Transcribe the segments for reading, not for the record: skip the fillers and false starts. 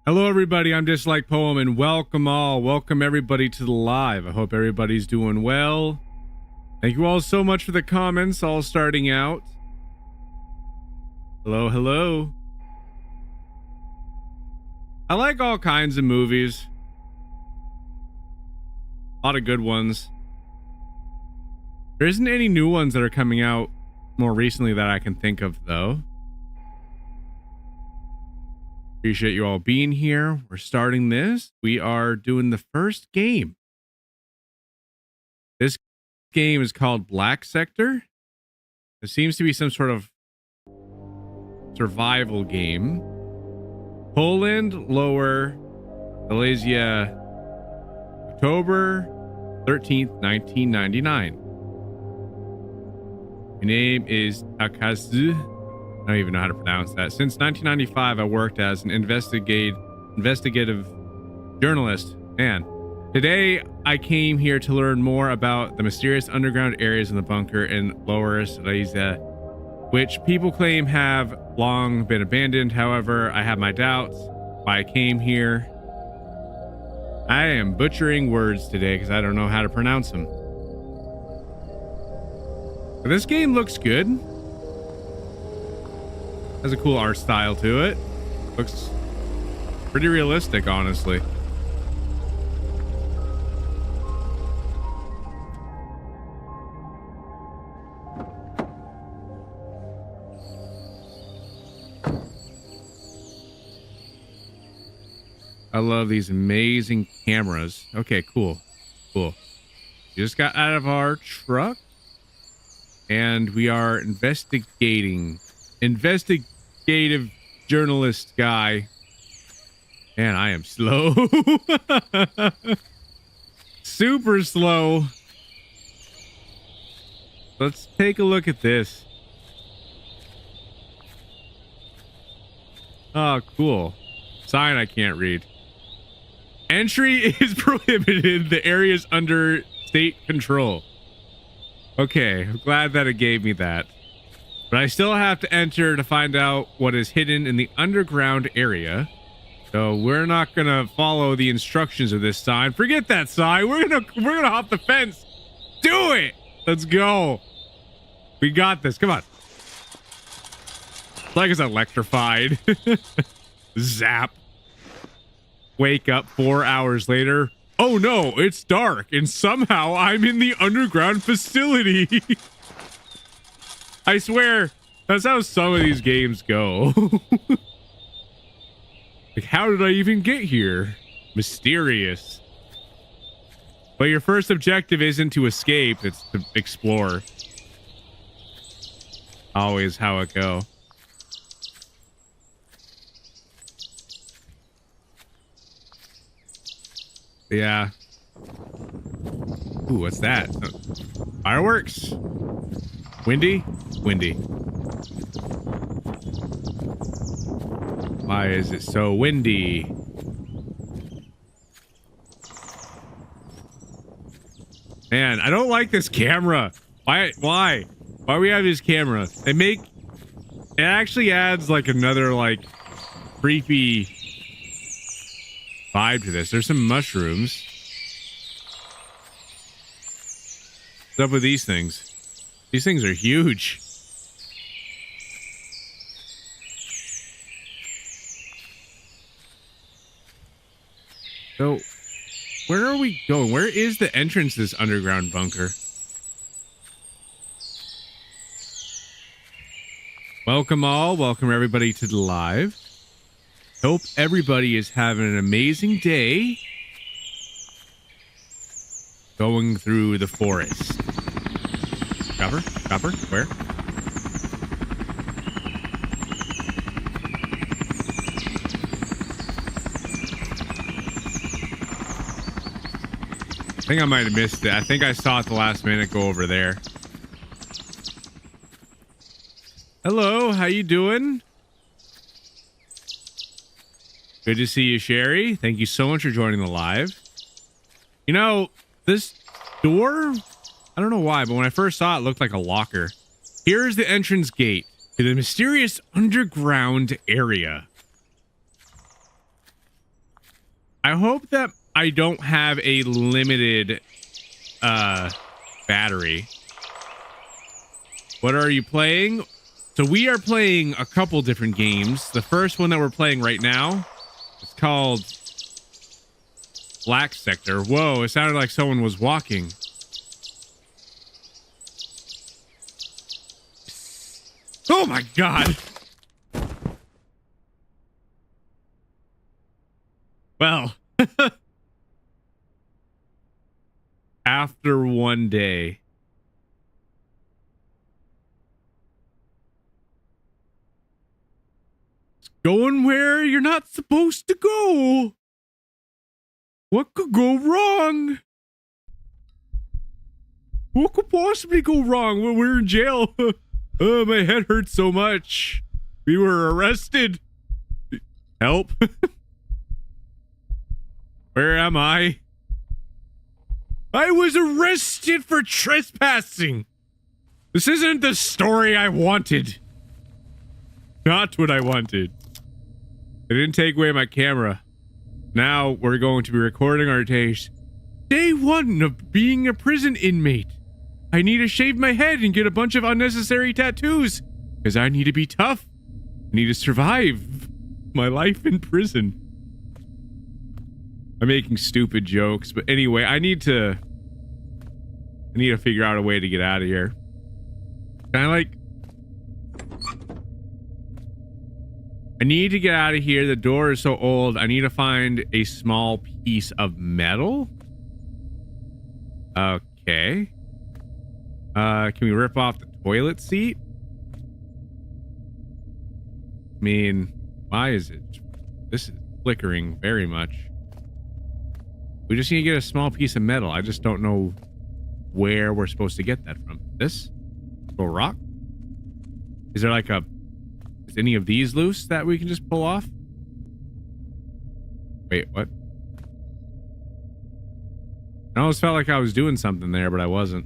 Hello everybody, I'm Dislike Poem and welcome everybody to the live. I hope everybody's doing well. Thank you all so much for the comments, all starting out. Hello. I like all kinds of movies. A lot of good ones. There isn't any new ones that are coming out more recently that I can think of though. Appreciate you all being here. We're starting this. We are doing the first game. This game is called Black Sector. It seems to be some sort of survival game. Poland, Lower, Malaysia, October 13th, 1999. My name is Takazu. I don't even know how to pronounce that. Since 1995, I worked as an investigative journalist. Man, today I came here to learn more about the mysterious underground areas in the bunker in Lower Silesia, which people claim have long been abandoned. However, I have my doubts why I came here. I am butchering words today because I don't know how to pronounce them. But this game looks good. Has a cool art style to it. Looks pretty realistic, honestly. I love these amazing cameras. Okay, cool. We just got out of our truck and we are investigative journalist guy. Man, I am slow. Super slow. Let's take a look at this. Oh, cool. Sign I can't read. Entry is prohibited. The area is under state control. Okay, I'm glad that it gave me that. But I still have to enter to find out what is hidden in the underground area. So we're not gonna follow the instructions of this sign. Forget that sign. We're gonna hop the fence. Do it. Let's go. We got this. Come on. Like it's electrified. Zap. Wake up 4 hours later. Oh no, it's dark and somehow I'm in the underground facility. I swear, that's how some of these games go. Like, how did I even get here? Mysterious. But your first objective isn't to escape, it's to explore. Always how it go. Yeah. Ooh, what's that? Fireworks? Windy? Windy. Why is it so windy? Man, I don't like this camera. Why we have this camera? It actually adds like another like creepy vibe to this. There's some mushrooms. What's up with these things? These things are huge. So, where are we going? Where is the entrance to this underground bunker? Welcome all. Welcome everybody to the live. Hope everybody is having an amazing day going through the forest. Copper, where? I think I might have missed it. I think I saw it the last minute go over there. Hello, how you doing? Good to see you, Sherry. Thank you so much for joining the live. You know, this door, I don't know why, but when I first saw it, it looked like a locker. Here's the entrance gate to the mysterious underground area. I hope that I don't have a limited battery. What are you playing? So we are playing a couple different games. The first one that we're playing right now is called Black Sector. Whoa, it sounded like someone was walking. Oh my god. Well, after one day, it's going where you're not supposed to go. What could go wrong? What could possibly go wrong when we're in jail? Oh, my head hurts so much. We were arrested. Help. Where am I? I was arrested for trespassing. This isn't the story I wanted. Not what I wanted. They didn't take away my camera. Now we're going to be recording our days. Day one of being a prison inmate. I need to shave my head and get a bunch of unnecessary tattoos. Because I need to be tough. I need to survive my life in prison. I'm making stupid jokes, but anyway, I need to figure out a way to get out of here. I need to get out of here. The door is so old. I need to find a small piece of metal. Okay. Can we rip off the toilet seat? I mean, why is it? This is flickering very much. We just need to get a small piece of metal. I just don't know where we're supposed to get that from. This? A rock? Is there like a... Is any of these loose that we can just pull off? Wait, what? I almost felt like I was doing something there, but I wasn't.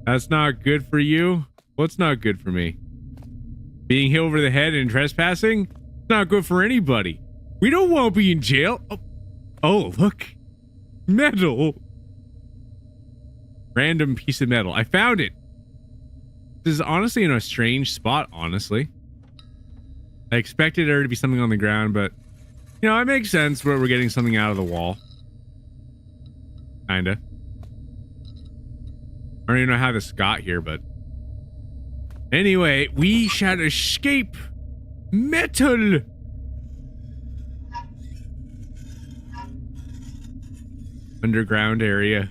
That's not good for you? What's not good for me? Being hit over the head and trespassing? It's not good for anybody. We don't want to be in jail. Oh, look. Metal. Random piece of metal. I found it. This is honestly in a strange spot, honestly. I expected there to be something on the ground, but, you know, it makes sense where we're getting something out of the wall. Kinda. I don't even know how this got here, but... Anyway, we shall escape. Metal. Underground area.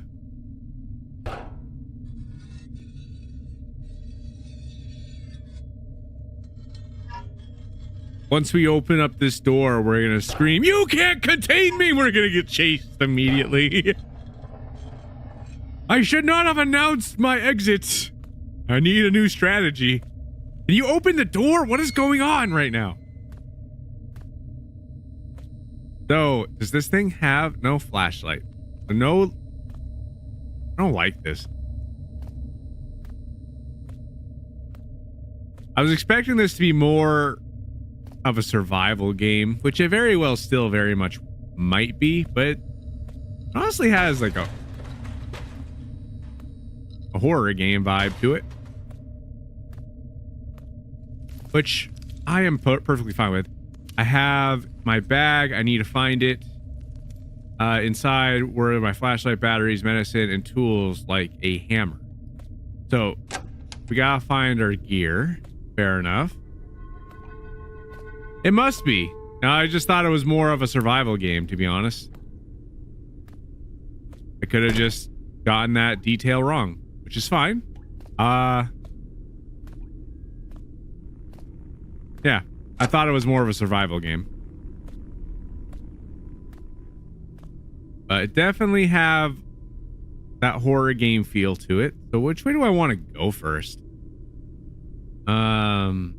Once we open up this door, we're gonna scream, "You can't contain me!" We're gonna get chased immediately. I should not have announced my exit. I need a new strategy. Can you open the door? What is going on right now? So, does this thing have no flashlight? No, I don't like this. I was expecting this to be more of a survival game, which it very well still very much might be, but it honestly has like a horror game vibe to it, which I am perfectly fine with. I have my bag. I need to find it. Inside were my flashlight, batteries, medicine, and tools like a hammer. So we gotta find our gear. Fair enough. It must be. Now, I just thought it was more of a survival game, to be honest. I could have just gotten that detail wrong, which is fine. Yeah, I thought it was more of a survival game. It definitely have that horror game feel to it. So which way do I want to go first? I'm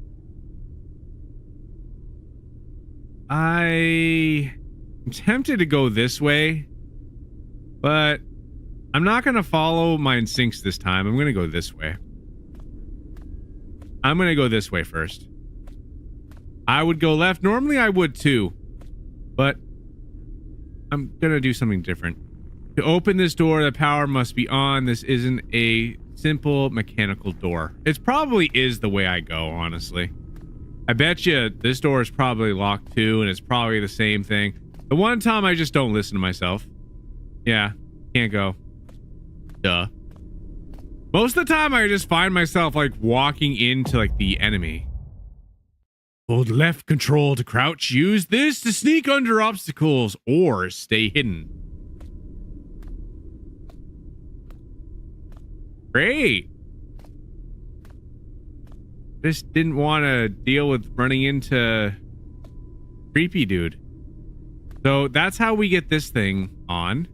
tempted to go this way, but I'm not going to follow my instincts this time. I'm going to go this way. I'm going to go this way first. I would go left. Normally I would too. but I'm gonna do something different. To open this door, the power must be on. This isn't a simple mechanical door. It probably is the way I go, honestly. I bet you this door is probably locked too, and it's probably the same thing. The one time I just don't listen to myself. Yeah, can't go. Duh. Most of the time I just find myself like walking into like the enemy. Hold left control to crouch. Use this to sneak under obstacles or stay hidden. Great. Just didn't want to deal with running into creepy dude. So that's how we get this thing on,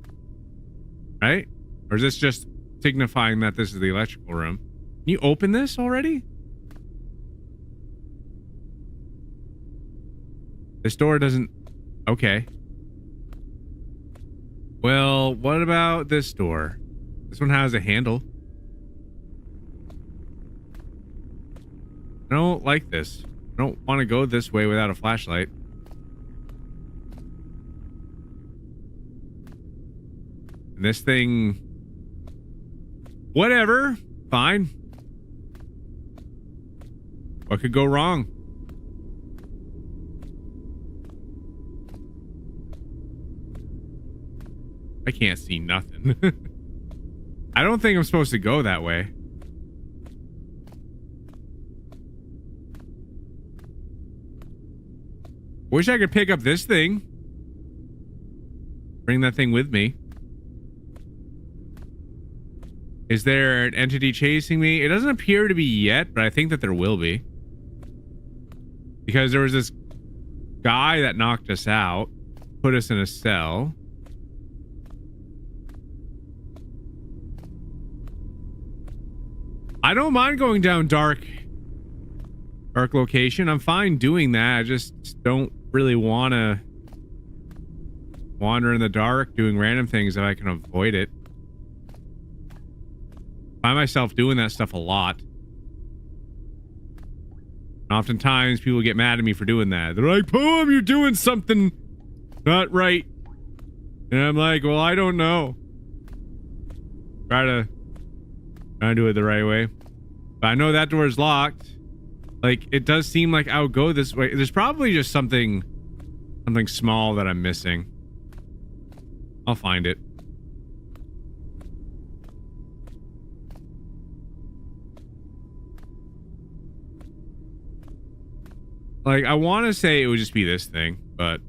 right? Or is this just signifying that this is the electrical room? Can you open this already? This door doesn't... Okay. Well, what about this door? This one has a handle. I don't like this. I don't want to go this way without a flashlight. And this thing... Whatever. Fine. What could go wrong? I can't see nothing. I don't think I'm supposed to go that way. Wish I could pick up this thing. Bring that thing with me. Is there an entity chasing me? It doesn't appear to be yet, but I think that there will be. Because there was this guy that knocked us out, put us in a cell. I don't mind going down dark location. I'm fine doing that. I just don't really want to wander in the dark doing random things if I can avoid it. I find myself doing that stuff a lot. And oftentimes people get mad at me for doing that. They're like, Poem, you're doing something not right. And I'm like, well, I don't know. Try to do it the right way. But I know that door is locked. Like, it does seem like I would go this way. There's probably just something small that I'm missing. I'll find it. Like, I want to say it would just be this thing, but...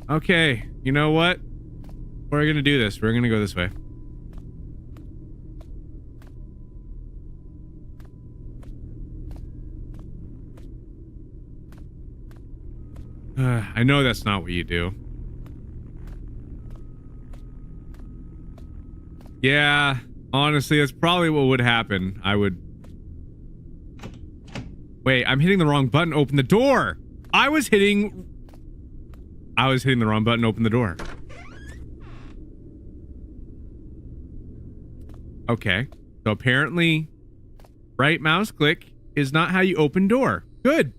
Okay, you know what? We're gonna do this. We're gonna go this way. I know that's not what you do. Yeah, honestly, that's probably what would happen. I would... Wait, I'm hitting the wrong button. Open the door! I was hitting the wrong button. Open the door. Okay, so apparently right mouse click is not how you open door. Good.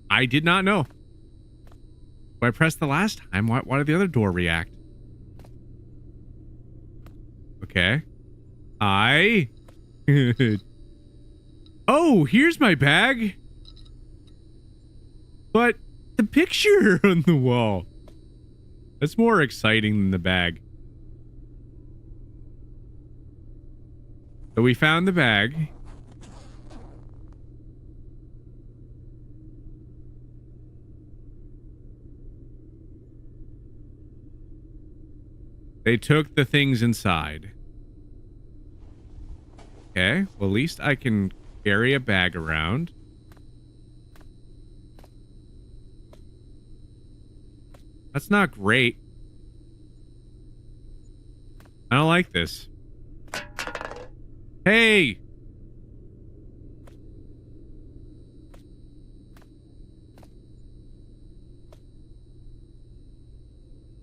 I did not know. When I pressed the last time, why did the other door react? Okay. Oh, here's my bag. But the picture on the wall. That's more exciting than the bag. So we found the bag. They took the things inside. Okay, well, at least I can carry a bag around. That's not great. I don't like this. Hey!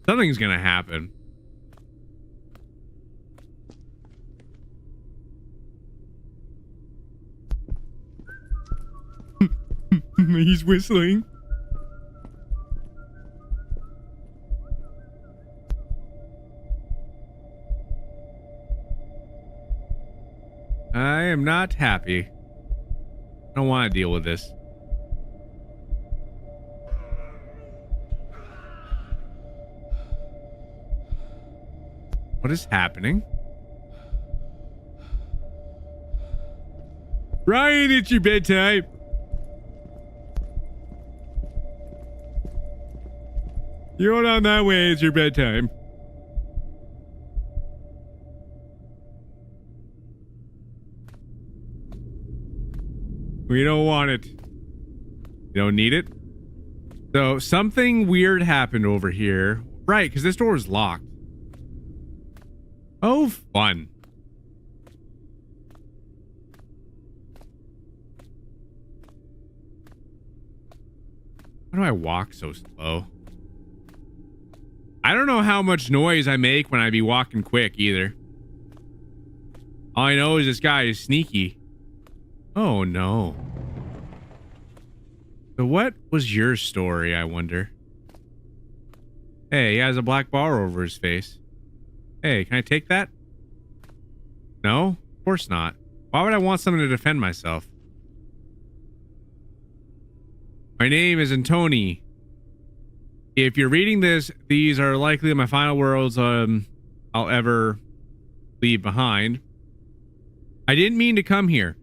Something's gonna happen. He's whistling. I am not happy. I don't want to deal with this. What is happening? Ryan, it's your bedtime. You're going on that way. It's your bedtime. We don't want it. You don't need it. So something weird happened over here. Right, because this door is locked. Oh, fun. Why do I walk so slow? I don't know how much noise I make when I be walking quick either. All I know is this guy is sneaky. Oh no. So what was your story, I wonder? Hey, he has a black bar over his face. Hey, can I take that? No? Of course not. Why would I want something to defend myself? My name is Antoni. If you're reading this, these are likely my final words I'll ever leave behind. I didn't mean to come here.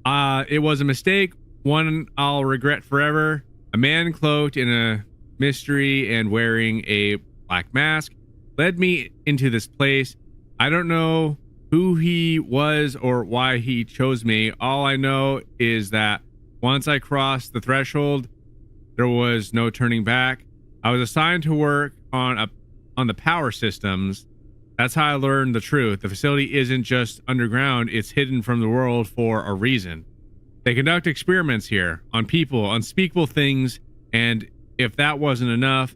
It was a mistake, one I'll regret forever. A man cloaked in a mystery and wearing a black mask led me into this place. I don't know who he was or why he chose me. All I know is that once I crossed the threshold, there was no turning back. I was assigned to work on the power systems. That's how I learned the truth. The facility isn't just underground, it's hidden from the world for a reason. They conduct experiments here on people, unspeakable things, and if that wasn't enough,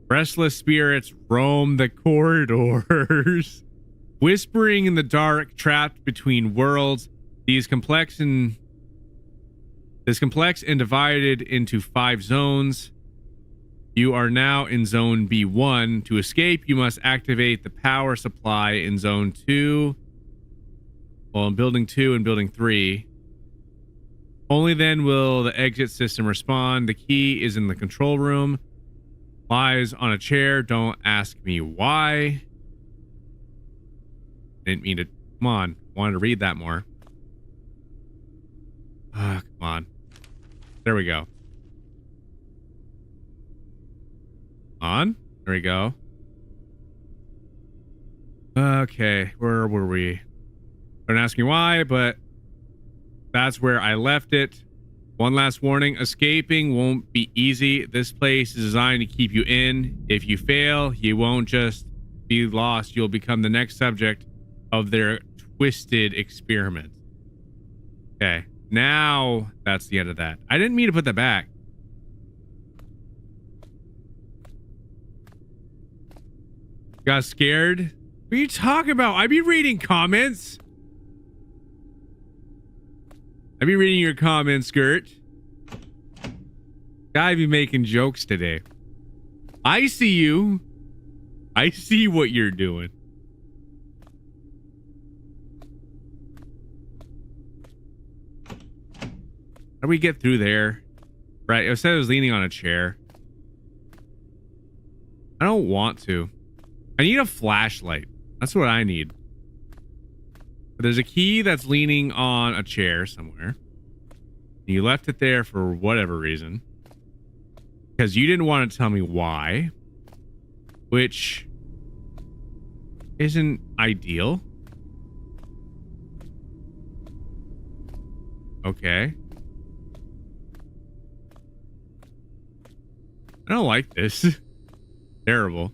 restless spirits roam the corridors, whispering in the dark, trapped between worlds. This complex and divided into 5 zones. You are now in zone B1. To escape, you must activate the power supply in zone 2. Well, in building 2 and building 3. Only then will the exit system respond. The key is in the control room. Lies on a chair. Don't ask me why. Didn't mean to. Come on. Wanted to read that more. Ah, come on. There we go. On. There we go. Okay, where were we? Don't ask me why, but that's where I left it. One last warning, escaping won't be easy. This place is designed to keep you in. If you fail, you won't just be lost. You'll become the next subject of their twisted experiment. Okay, now that's the end of that. I didn't mean to put that back. Got scared? What are you talking about? I be reading comments. I be reading your comments, Skirt. Guy be making jokes today. I see you. I see what you're doing. How do we get through there? Right, I said I was leaning on a chair. I don't want to. I need a flashlight. That's what I need. But there's a key that's leaning on a chair somewhere. You left it there for whatever reason. Because you didn't want to tell me why. Which isn't ideal. Okay. I don't like this. Terrible.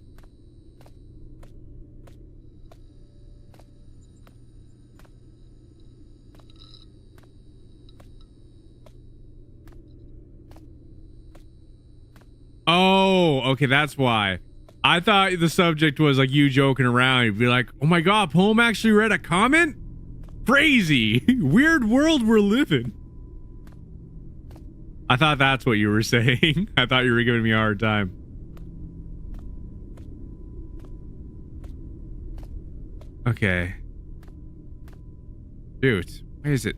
Oh, okay, that's why. I thought the subject was like you joking around. You'd be like, oh my god, Poem actually read a comment? Crazy. Weird world we're living. I thought that's what you were saying. I thought you were giving me a hard time. Okay. Dude, why is it?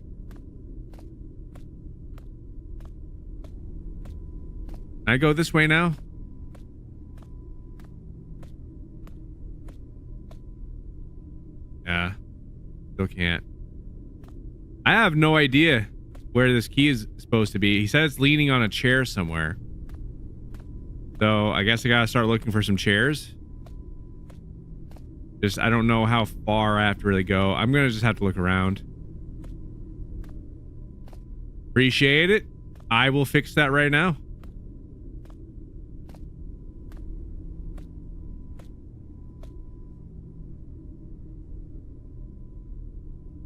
Can I go this way now? Yeah. Still can't. I have no idea where this key is supposed to be. He said it's leaning on a chair somewhere. So I guess I gotta start looking for some chairs. Just, I don't know how far I have to really go. I'm gonna just have to look around. Appreciate it. I will fix that right now.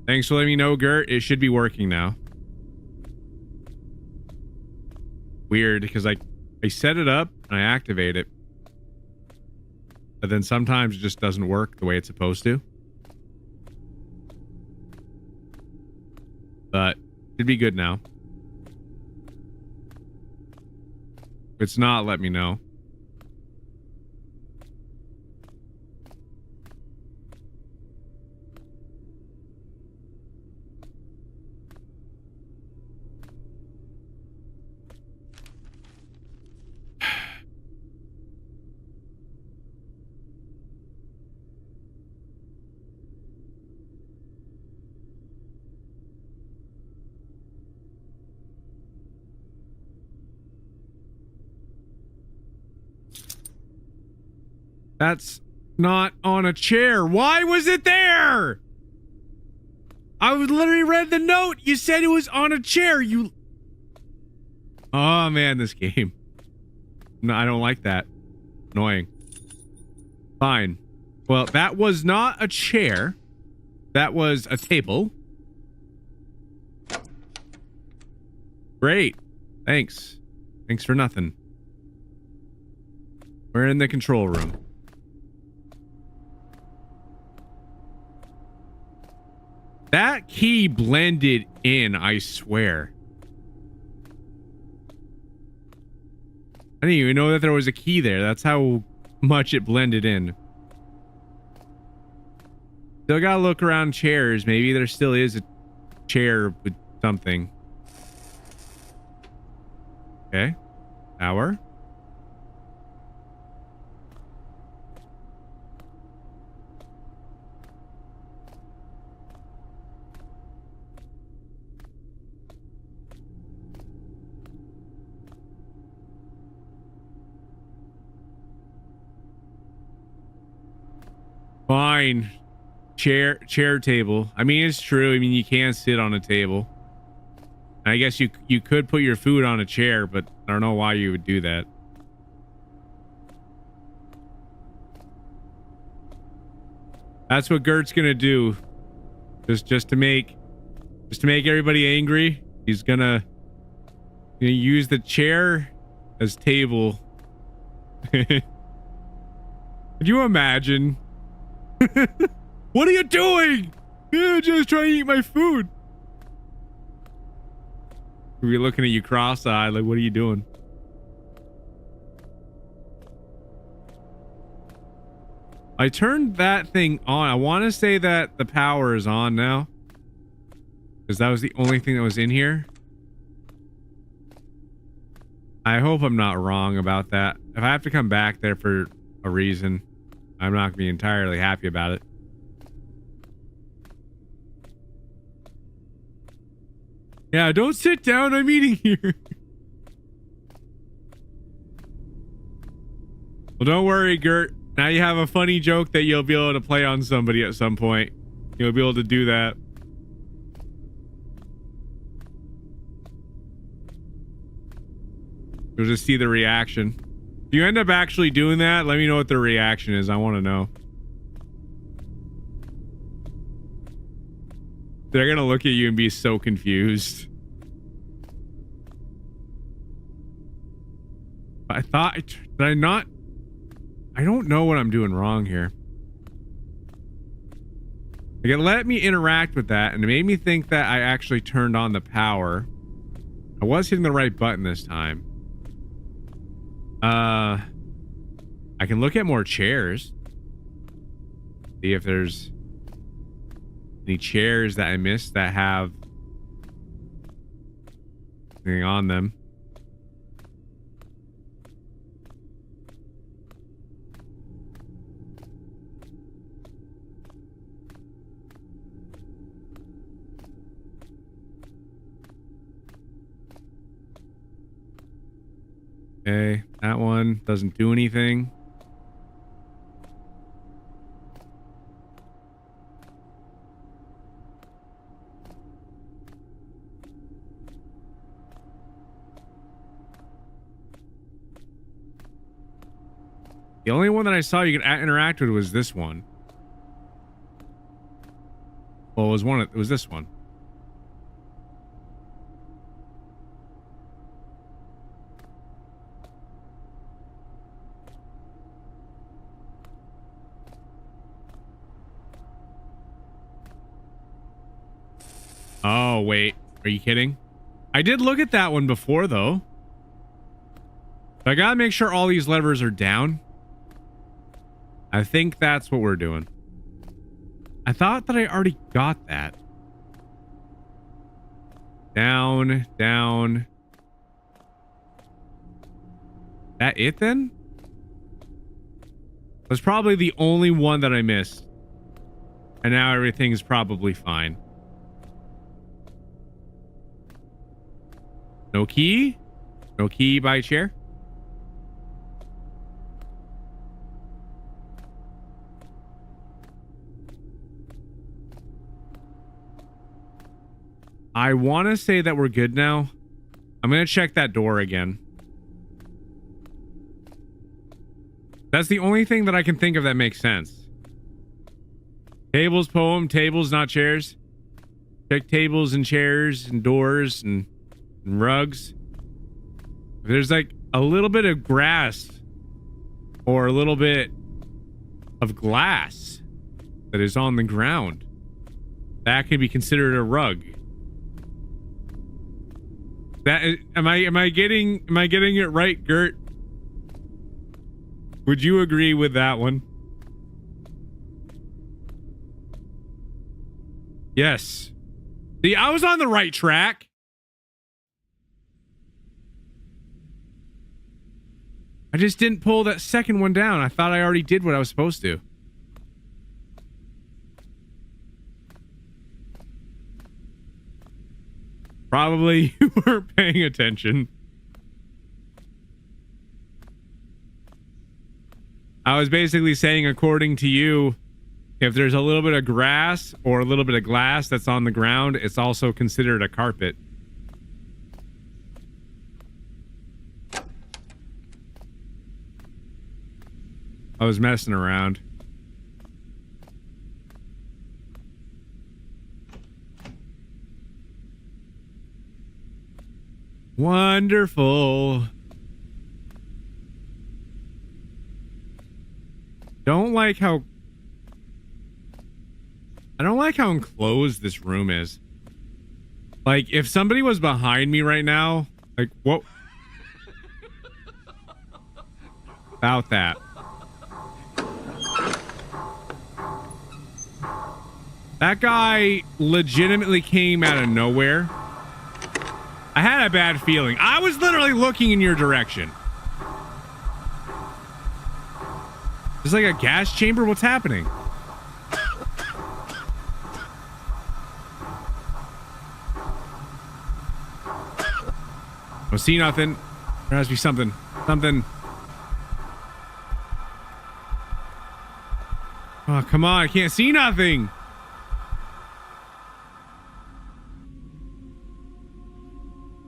Thanks for letting me know, Gert. It should be working now. Weird, because I set it up and I activate it. But then sometimes it just doesn't work the way it's supposed to. But should be good now. If it's not, let me know. That's not on a chair. Why was it there? I literally read the note. You said it was on a chair. You... Oh, man, this game. No, I don't like that. Annoying. Fine. Well, that was not a chair. That was a table. Great. Thanks. Thanks for nothing. We're in the control room. That key blended in, I swear. I didn't even know that there was a key there. That's how much it blended in. Still gotta look around chairs. Maybe there still is a chair with something. Okay. Tower. Fine. Chair table. I mean, it's true. I mean, you can sit on a table. I guess you could put your food on a chair, but I don't know why you would do that. That's what Gert's gonna do. Just to make everybody angry. He's gonna use the chair as table. Could you imagine? What are you doing? Yeah, just trying to eat my food. We're looking at you cross-eyed, like, what are you doing? I turned that thing on. I want to say that the power is on now, because that was the only thing that was in here. I hope I'm not wrong about that. If I have to come back there for a reason, I'm not going to be entirely happy about it. Yeah, don't sit down. I'm eating here. Well, don't worry, Gert. Now you have a funny joke that you'll be able to play on somebody at some point. You'll be able to do that. You'll just see the reaction. If you end up actually doing that, let me know what the reaction is. I want to know. They're gonna look at you and be so confused. I thought, did I not? I don't know what I'm doing wrong here. Like, it let me interact with that, and it made me think that I actually turned on the power. I was hitting the right button this time. I can look at more chairs. See if there's any chairs that I missed that have anything on them. Okay, that one doesn't do anything. The only one that I saw you could interact with was this one. Well, it was this one. Oh, wait. Are you kidding? I did look at that one before, though. I gotta make sure all these levers are down. I think that's what we're doing. I thought that I already got that. Down, down. That it then? That's probably the only one that I missed. And now everything's probably fine. No key? No key by chair? I want to say that we're good now. I'm going to check that door again. That's the only thing that I can think of that makes sense. Tables, poem, tables, not chairs. Check tables and chairs and doors and rugs. If there's like a little bit of grass or a little bit of glass that is on the ground, that can be considered a rug. That is, am I getting it right, Gert? Would you agree with that one? Yes. See, I was on the right track. I just didn't pull that second one down. I thought I already did what I was supposed to. Probably you weren't paying attention. I was basically saying, according to you, if there's a little bit of grass or a little bit of glass that's on the ground, it's also considered a carpet. I was messing around. Wonderful. I don't like how enclosed this room is. Like, if somebody was behind me right now, like, what? About that. That guy legitimately came out of nowhere. I had a bad feeling. I was literally looking in your direction. It's like a gas chamber. What's happening? Don't see nothing. There has to be something. Something. Oh, come on. I can't see nothing.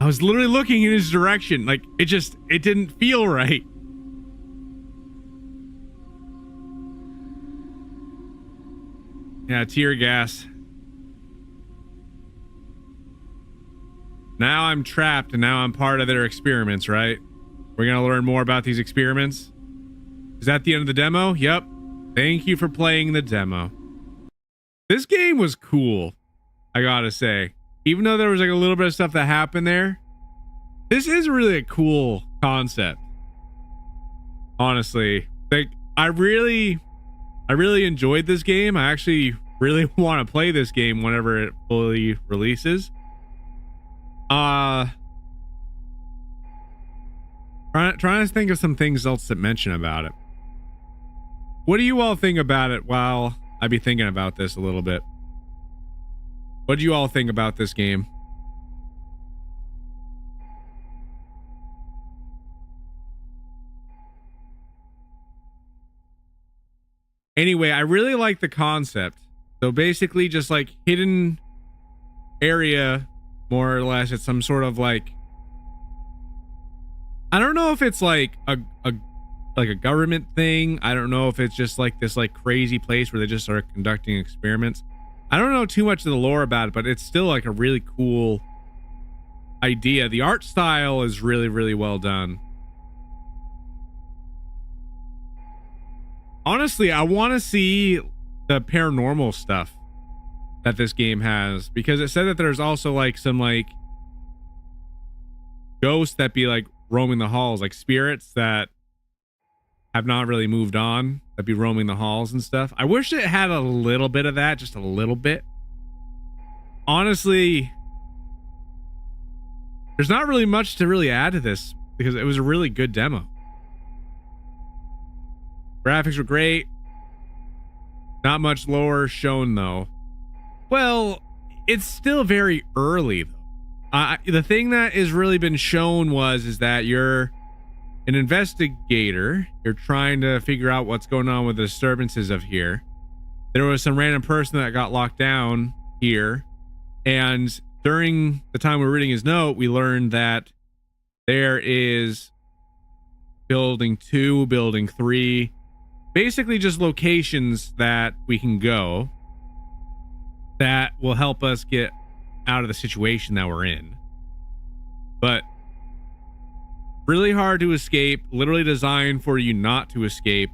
I was literally looking in his direction. Like, it didn't feel right. Yeah, tear gas. Now I'm trapped and now I'm part of their experiments, right? We're gonna learn more about these experiments. Is that the end of the demo? Yep. Thank you for playing the demo. This game was cool, I gotta say. Even though there was like a little bit of stuff that happened there, This is really a cool concept. Honestly, like I really enjoyed this game. I actually really want to play this game whenever it fully releases. Trying to think of some things else to mention about it. What do you all think about it while I be thinking about this a little bit? What do you all think about this game? Anyway, I really like the concept. So basically just like hidden area, more or less. It's some sort of like, I don't know if it's like a government thing. I don't know if it's just like this like crazy place where they just are conducting experiments. I don't know too much of the lore about it, but it's still like a really cool idea. The art style is really, really well done. Honestly, I want to see the paranormal stuff that this game has, because it said that there's also like some like ghosts that be like roaming the halls, like spirits that have not really moved on, that be roaming the halls and stuff. I wish it had a little bit of that, just a little bit. Honestly, there's not really much to really add to this because it was a really good demo. Graphics were great. Not much lore shown though. Well, it's still very early though. The thing that has really been shown is that you're an investigator. You're trying to figure out what's going on with the disturbances of here. There was some random person that got locked down here, and during the time we were reading his note, we learned that there is building 2, building 3, basically just locations that we can go that will help us get out of the situation that we're in. But really hard to escape, literally designed for you not to escape.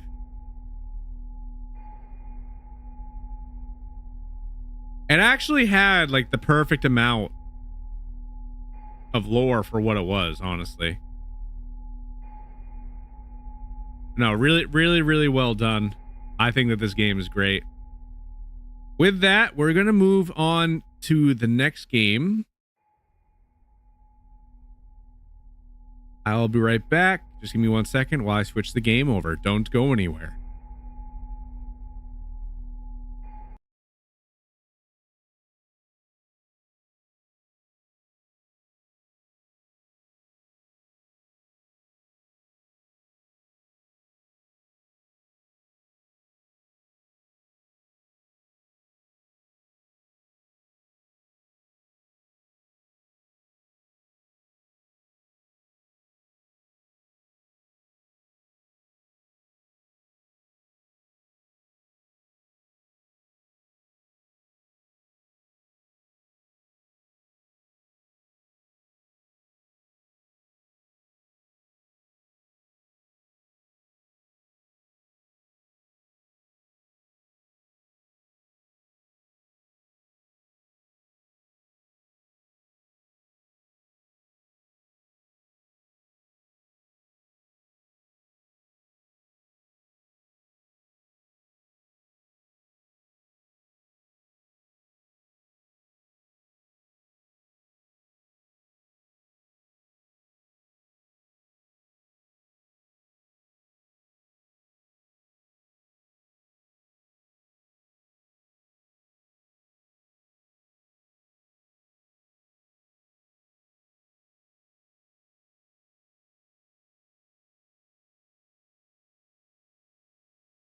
It actually had like the perfect amount of lore for what it was, honestly. No, really, really, really well done. I think that this game is great. With that, we're going to move on to the next game. I'll be right back. Just give me 1 second while I switch the game over. Don't go anywhere.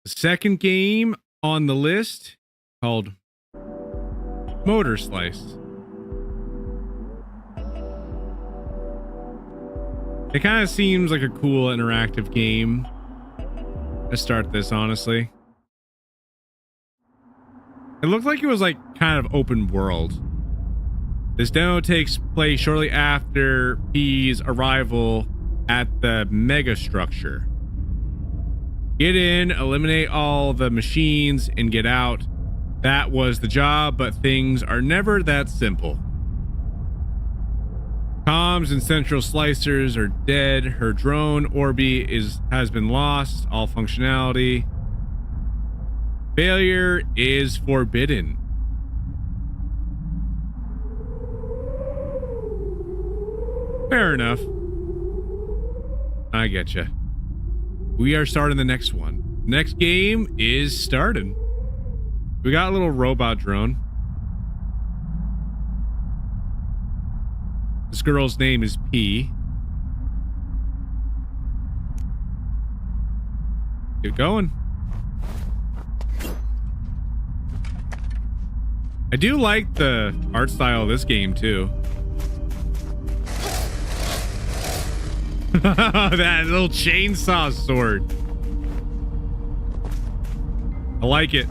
The second game on the list, called Motor Slice. It kind of seems like a cool interactive game. Let's start this, honestly. It looked like it was like kind of open world. This demo takes place shortly after P's arrival at the mega structure. Get in, eliminate all the machines, and get out. That was the job, but things are never that simple. Tom comms and central slicers are dead. Her drone Orbi has been lost. All functionality. Failure is forbidden. Fair enough. I getcha. We are starting the next one. Next game is starting. We got a little robot drone. This girl's name is P. Get going. I do like the art style of this game too. That little chainsaw sword. I like it.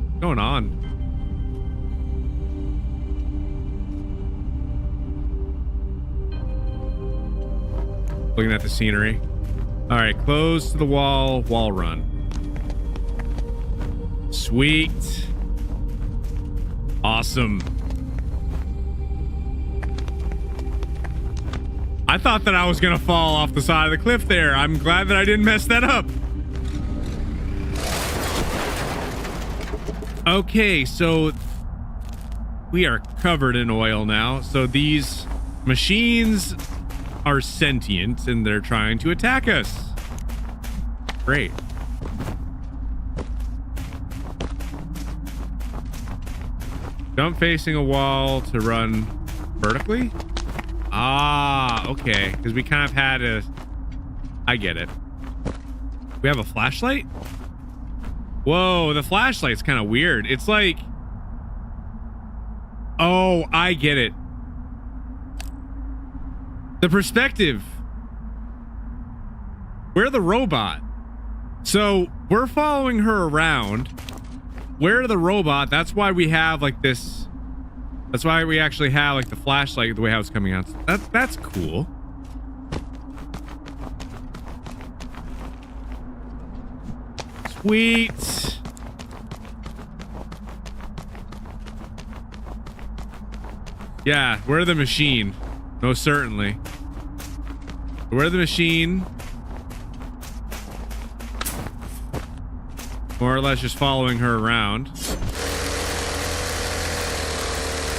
What's going on? Looking at the scenery. All right, close to the wall run. Sweet. Awesome. I thought that I was gonna fall off the side of the cliff there. I'm glad that I didn't mess that up. Okay, so we are covered in oil now. So these machines are sentient and they're trying to attack us. Great. Jump facing a wall to run vertically. Ah, okay. Because we kind of had a... I get it. We have a flashlight? Whoa, the flashlight's kind of weird. It's like... Oh, I get it. The perspective. We're the robot. So we're following her around. We're the robot. That's why we have like this... That's why we actually have like the flashlight the way how it's coming out. That's cool. Sweet. Yeah, we're the machine. Most certainly. We're the machine. More or less just following her around.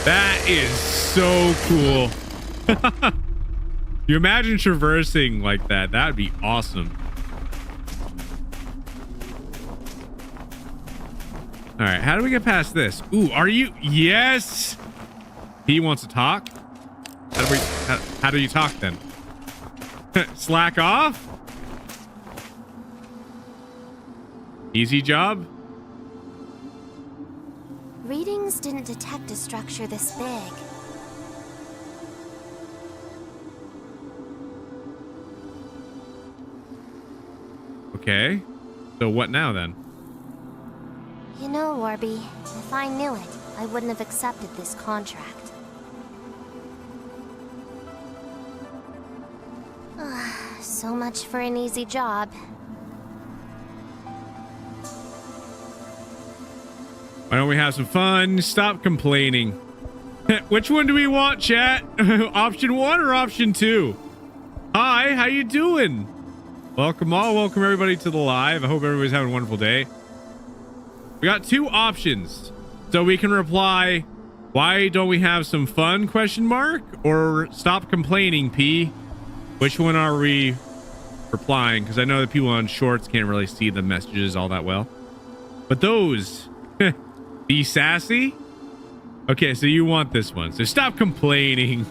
That is so cool. You imagine traversing like that. That'd be awesome. All right, how do we get past this? Ooh, are you? Yes. He wants to talk. How do you talk then? Slack off? Easy job? Readings didn't detect a structure this big. Okay. So what now then? You know, Warby, if I knew it, I wouldn't have accepted this contract. So much for an easy job. Why don't we have some fun? Stop complaining. Which one do we want, chat? Option 1 or option 2? Hi, how you doing? Welcome everybody to the live. I hope everybody's having a wonderful day. We got 2 options. So we can reply, why don't we have some fun, question mark? Or stop complaining, P. Which one are we replying? Because I know that people on shorts can't really see the messages all that well. But those... Be sassy? Okay, so you want this one. So stop complaining.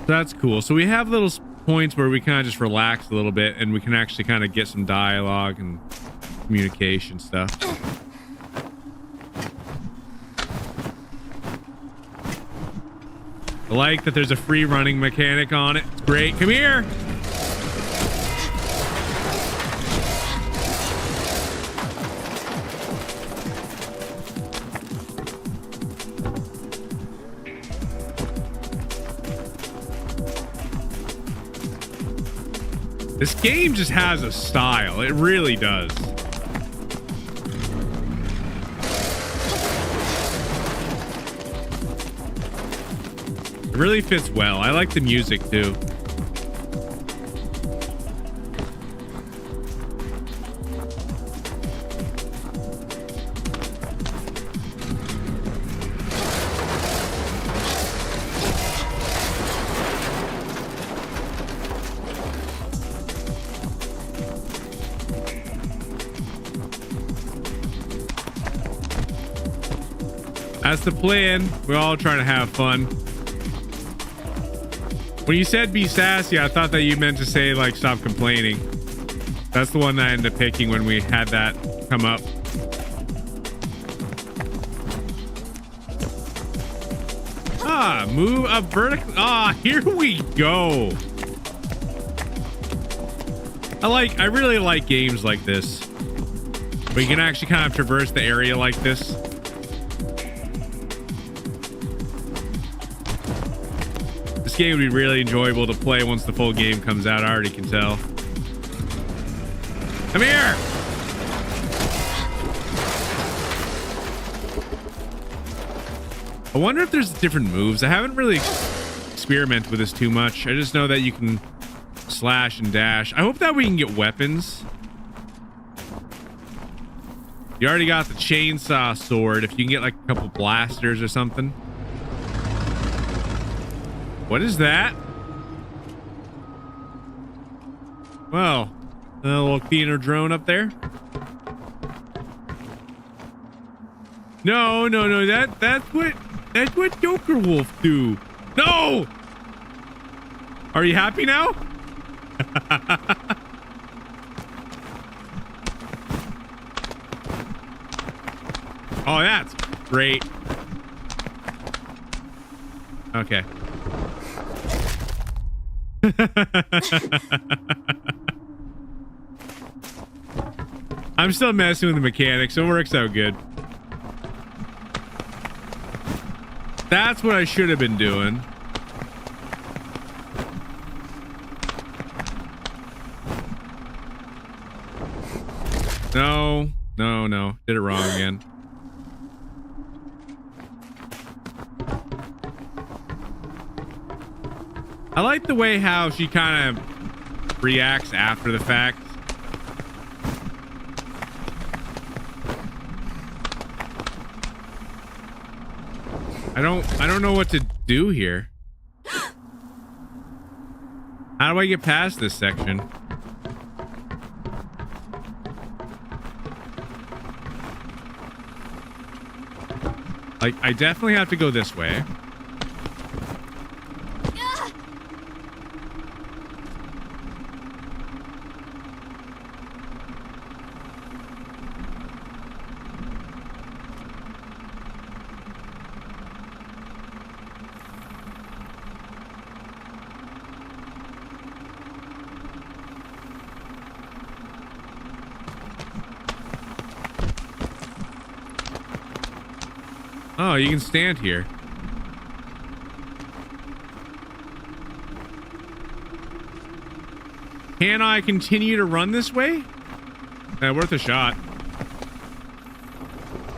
That's cool. So we have little points where we kind of just relax a little bit and we can actually kind of get some dialogue and communication stuff. I like that there's a free running mechanic on it. It's great. Come here. This game just has a style. It really does. It really fits well. I like the music too. That's the plan. We're all trying to have fun. When you said be sassy, I thought that you meant to say like stop complaining. That's the one that I ended up picking when we had that come up. Ah, move up vertical. Ah, here we go. I really like games like this, where you can actually kind of traverse the area like this. This game would be really enjoyable to play once the full game comes out. I already can tell. Come here. I wonder if there's different moves. I haven't really experimented with this too much. I just know that you can slash and dash. I hope that we can get weapons. You already got the chainsaw sword. If you can get like a couple blasters or something. What is that? Well, a little cleaner drone up there. No. That's what Joker Wolf do. No! Are you happy now? Oh, that's great. Okay. I'm still messing with the mechanics, so it works out good. That's what I should have been doing. No. Did it wrong again. I like the way how she kind of reacts after the fact. I don't know what to do here. How do I get past this section? Like, I definitely have to go this way. Oh, you can stand here. Can I continue to run this way? Worth a shot.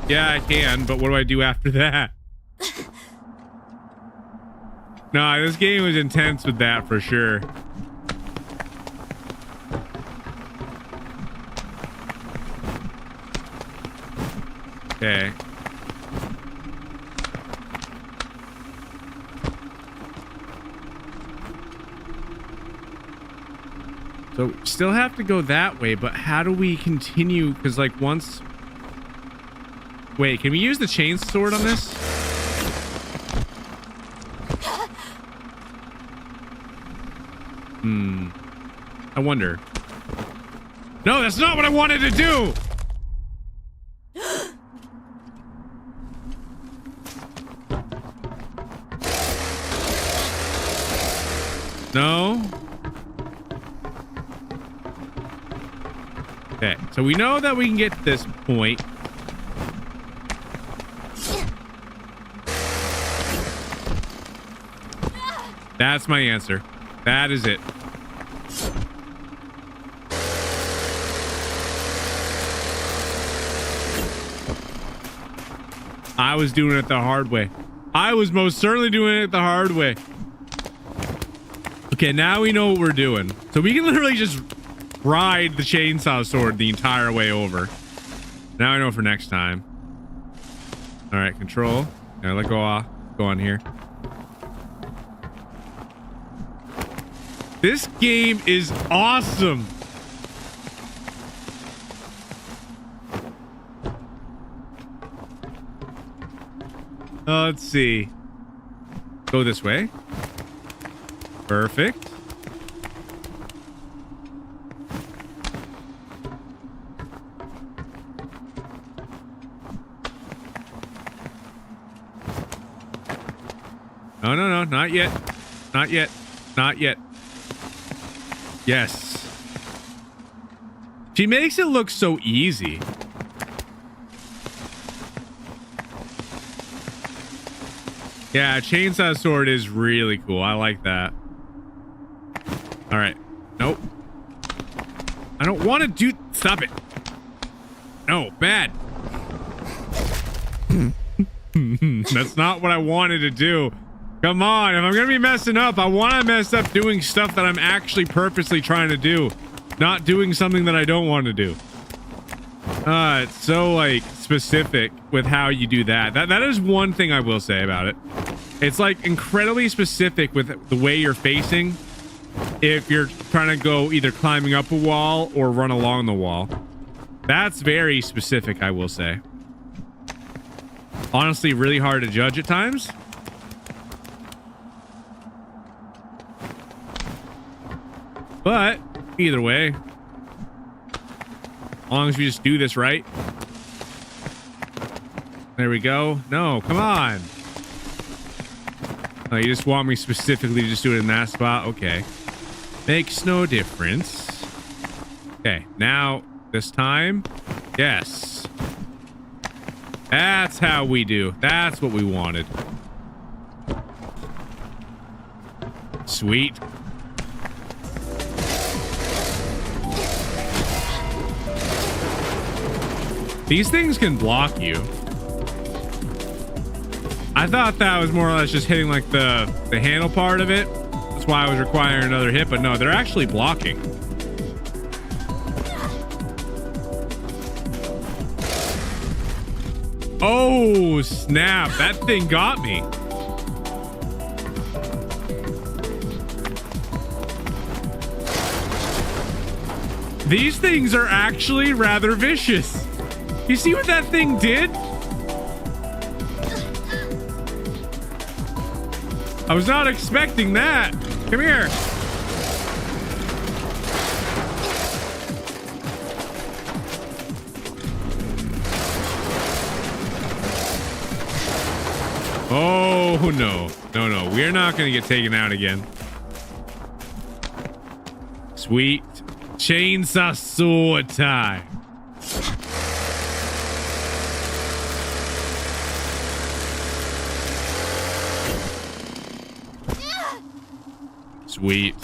Yeah, I can, but what do I do after that? No, this game was intense with that for sure. Okay. So still have to go that way, but how do we continue? Because like once... Wait, can we use the chain sword on this? I wonder. No, that's not what I wanted to do! No. Okay, so we know that we can get to this point. That's my answer. That is it. I was doing it the hard way. I was most certainly doing it the hard way. Okay, now we know what we're doing. So we can literally just ride the chainsaw sword the entire way over. Now I know for next time. All right, control. Now let go off. Go on here. This game is awesome. Let's see. Go this way. Perfect. No, no, no, not yet. Not yet. Not yet. Yes. She makes it look so easy. Yeah, chainsaw sword is really cool. I like that. All right. Nope. I don't want to do... Stop it. No, bad. That's not what I wanted to do. Come on. If I'm going to be messing up, I want to mess up doing stuff that I'm actually purposely trying to do. Not doing something that I don't want to do. It's so, like, specific with how you do that. That is one thing I will say about it. It's, like, incredibly specific with the way you're facing if you're trying to go either climbing up a wall or run along the wall. That's very specific, I will say. Honestly, really hard to judge at times. But either way, as long as we just do this right. There we go. No, come on. Oh, you just want me specifically to just do it in that spot? Okay. Makes no difference. Okay, now this time. Yes. That's how we do. That's what we wanted. Sweet. These things can block you. I thought that was more or less just hitting like the handle part of it. That's why I was requiring another hit, but no, they're actually blocking. Oh, snap. That thing got me. These things are actually rather vicious. You see what that thing did? I was not expecting that. Come here. Oh, no. No, no. We're not going to get taken out again. Sweet. Chainsaw sword time. Sweet.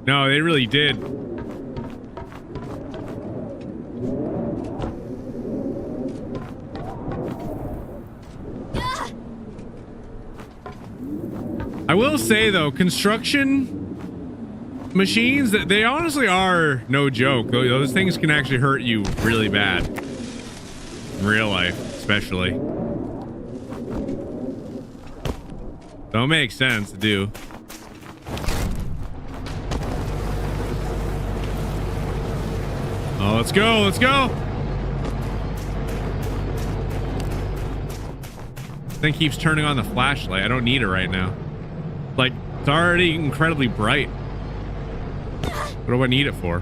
No, they really did. I will say though, construction machines, that they honestly are no joke. Those things can actually hurt you really bad. In real life, especially. Don't make sense to do. Oh, let's go. Let's go. Thing keeps turning on the flashlight. I don't need it right now. Like, it's already incredibly bright. What do I need it for?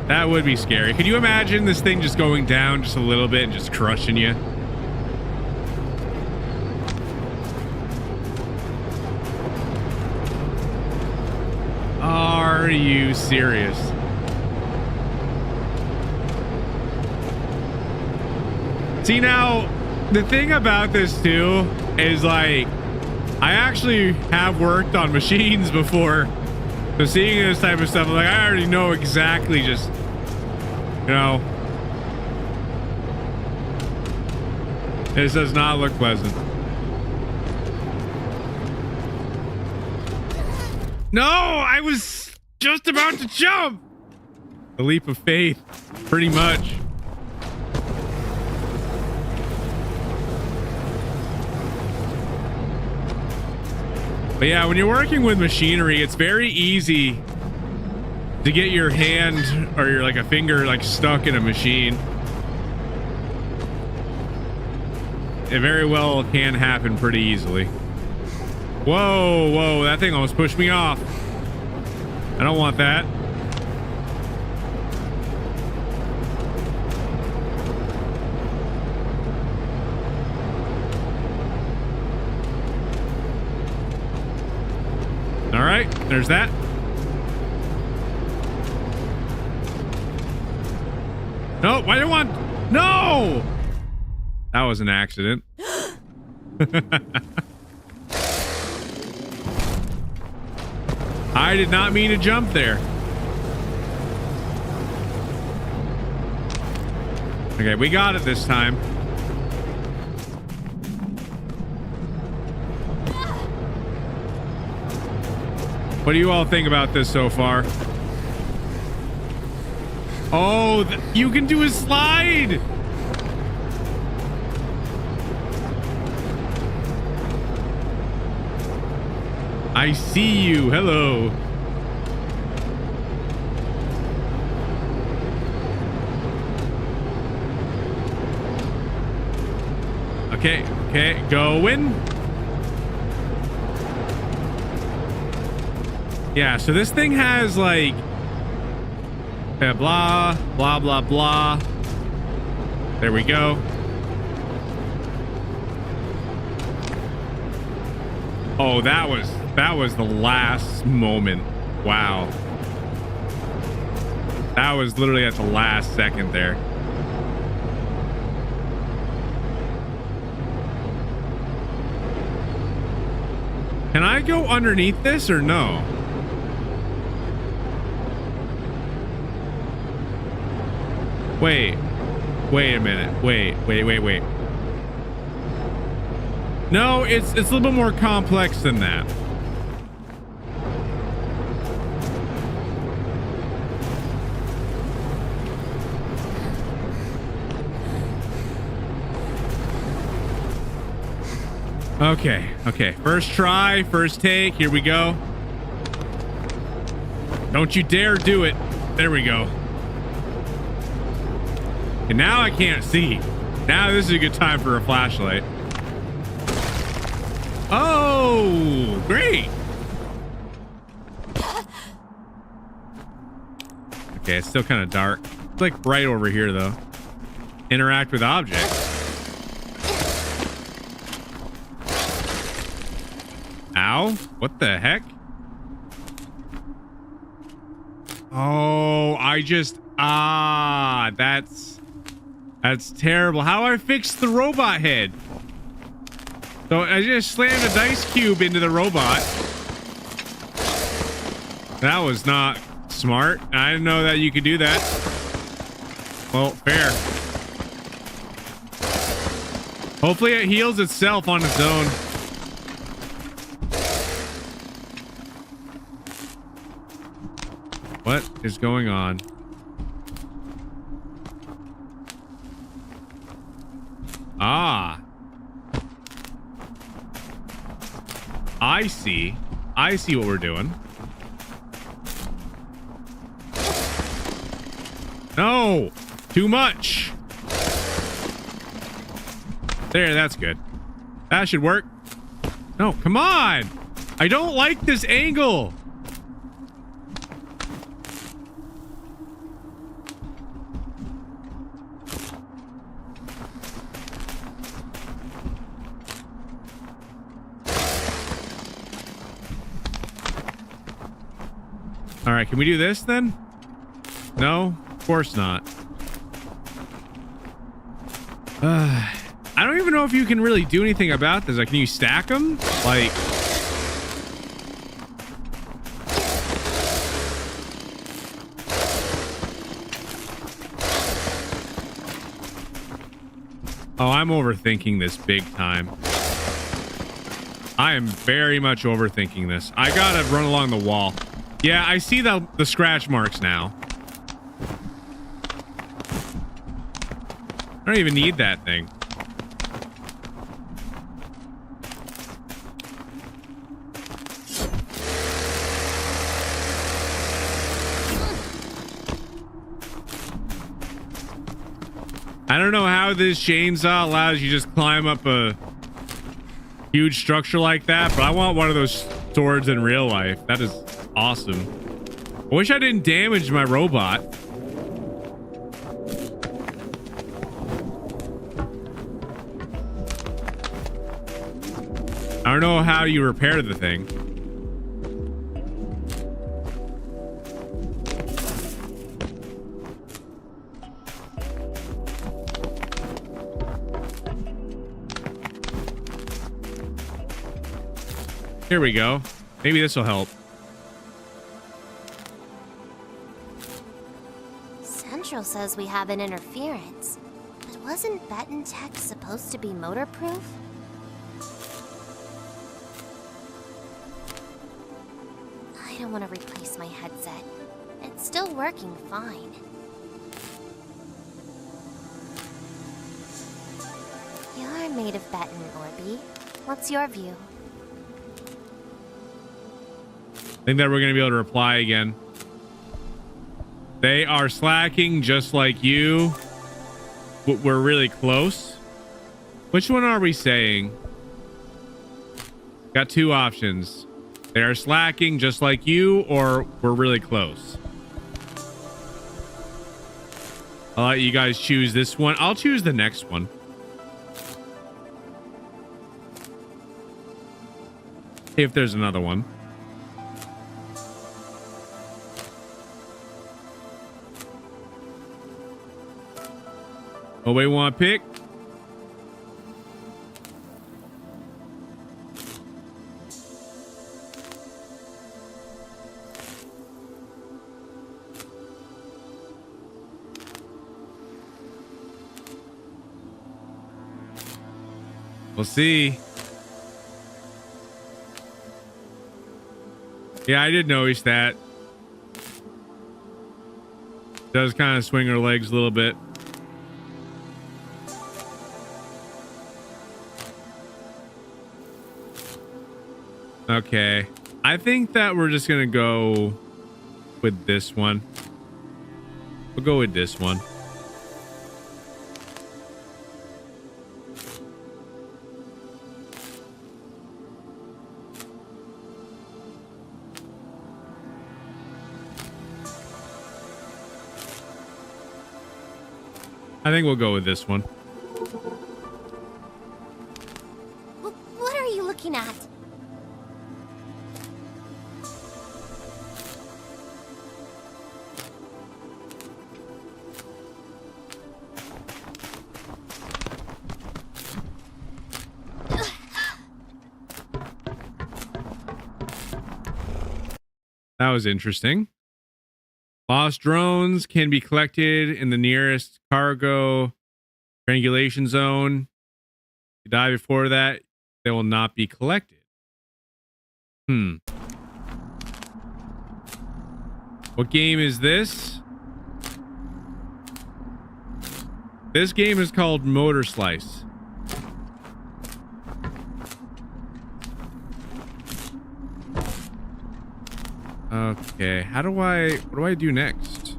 That would be scary. Could you imagine this thing just going down just a little bit and just crushing you? Are you serious? See, now the thing about this too is like I actually have worked on machines before, so seeing this type of stuff, like I already know exactly, just, you know, this does not look pleasant. No, I was just about to jump. The leap of faith, pretty much. But yeah, when you're working with machinery, it's very easy to get your hand or your like a finger like stuck in a machine. It very well can happen pretty easily. Whoa, whoa, that thing almost pushed me off. I don't want that. All right, there's that. Nope, I didn't want. No, that was an accident. I did not mean to jump there. Okay, we got it this time. What do you all think about this so far? Oh, you can do a slide. I see you. Hello. Okay, okay, going. Yeah, so this thing has like blah, blah, blah, blah. There we go. Oh, that was the last moment. Wow. That was literally at the last second there. Can I go underneath this or no? Wait a minute. Wait. No, it's a little bit more complex than that. Okay. First try, first take. Here we go. Don't you dare do it. There we go. And now I can't see. Now this is a good time for a flashlight. Oh, great. Okay, it's still kind of dark. It's like bright over here though. Interact with objects. Ow, what the heck? Oh, that's terrible. How do I fix the robot head? So I just slammed a dice cube into the robot. That was not smart. I didn't know that you could do that. Well, fair. Hopefully it heals itself on its own. What is going on? Ah. I see what we're doing. No, too much. There, that's good. That should work. No, come on. I don't like this angle. All right, can we do this then? No, of course not. I don't even know if you can really do anything about this. Like, can you stack them? Like, oh, I'm overthinking this big time. I am very much overthinking this. I gotta run along the wall. Yeah, I see the scratch marks now. I don't even need that thing. I don't know how this chainsaw allows you to just climb up a huge structure like that, but I want one of those swords in real life. That is awesome. I wish I didn't damage my robot. I don't know how you repair the thing. Here we go. Maybe this will help. Central says we have an interference. But wasn't Benton Tech supposed to be motorproof? I don't want to replace my headset. It's still working fine. You're made of Benton, Orby. What's your view? I think that we're going to be able to reply again. They are slacking just like you. We're really close. Which one are we saying? Got two options. They are slacking just like you, or we're really close. I'll let you guys choose this one. I'll choose the next one. If there's another one. Nobody want to pick? We'll see. Yeah, I did notice that. Does kind of swing her legs a little bit. Okay, I think that we're just gonna go with this one. We'll go with this one. I think we'll go with this one. What are you looking at? That was interesting. Lost drones can be collected in the nearest cargo triangulation zone. If you die before that, they will not be collected. What game is this? This game is called Motor Slice. Okay, what do I do next?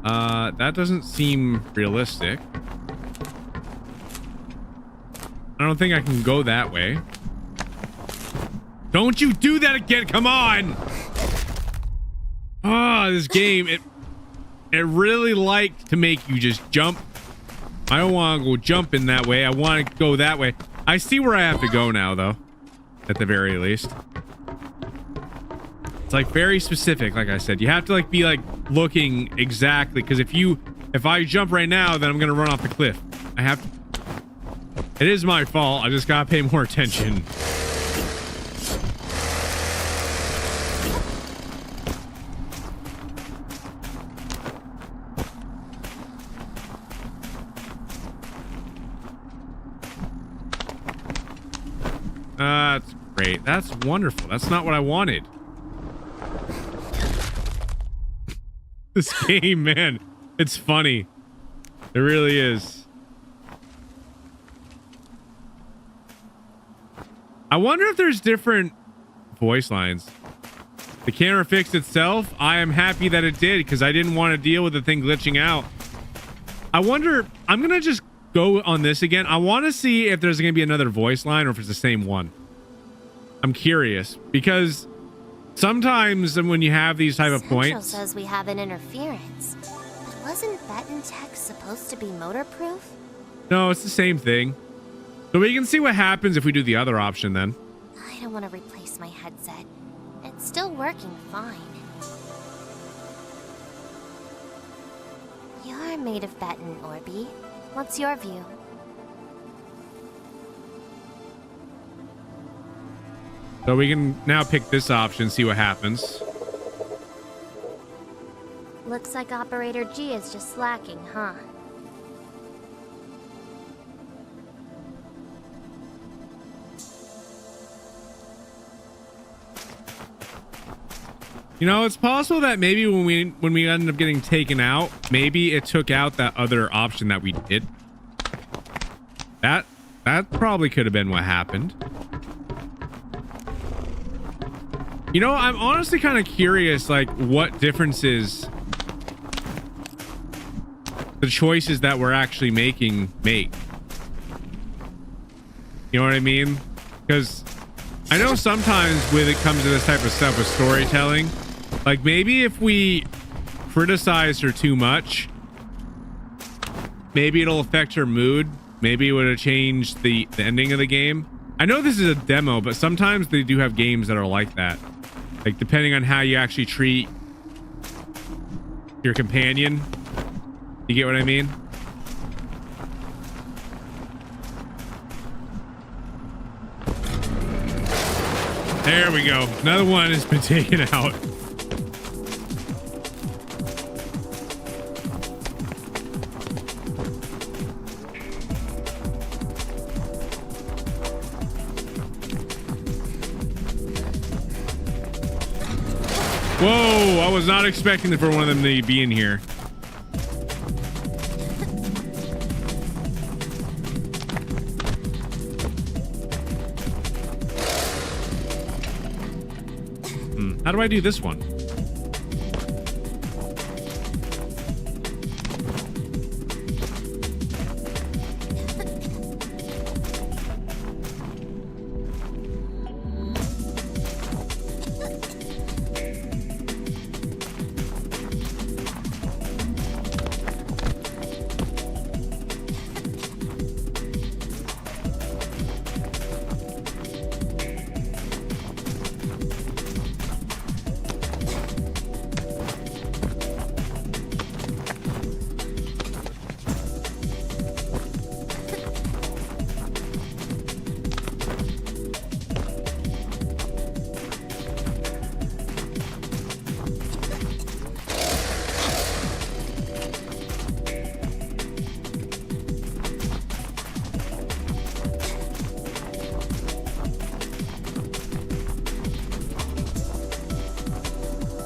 That doesn't seem realistic. I don't think I can go that way. Don't you do that again, come on! This game, it really liked to make you just jump. I don't want to go jumping that way. I want to go that way. I see where I have to go now, though. At the very least. It's like very specific, like I said. You have to like be like looking exactly, because if you If I jump right now, then I'm gonna run off the cliff. I have to. It is my fault. I just gotta pay more attention. That's great. That's wonderful. That's not what I wanted. This game, man, it's funny. It really is. I wonder if there's different voice lines. The camera fixed itself. I am happy that it did because I didn't want to deal with the thing glitching out. I wonder, I'm going to just go on this again. I want to see if there's going to be another voice line or if it's the same one. I'm curious because sometimes when you have these type of Central points, says we have an interference, but wasn't Betten Tech supposed to be motor-proof? no, it's the same thing. So we can see what happens if we do the other option then. I don't want to replace my headset. It's still working fine. You're made of Betten, Orby. What's your view? So we can now pick this option, see what happens. Looks like Operator G is just slacking, huh? You know, it's possible that maybe when we ended up getting taken out, maybe it took out that other option that we did. That probably could have been what happened. You know, I'm honestly kind of curious, like, what differences the choices that we're actually making make. You know what I mean? Because I know sometimes when it comes to this type of stuff with storytelling, like maybe if we criticize her too much, maybe it'll affect her mood. Maybe it would have changed the ending of the game. I know this is a demo, but sometimes they do have games that are like that. Like depending on how you actually treat your companion. You get what I mean? There we go. Another one has been taken out. Whoa, I was not expecting for one of them to be in here. How do I do this one?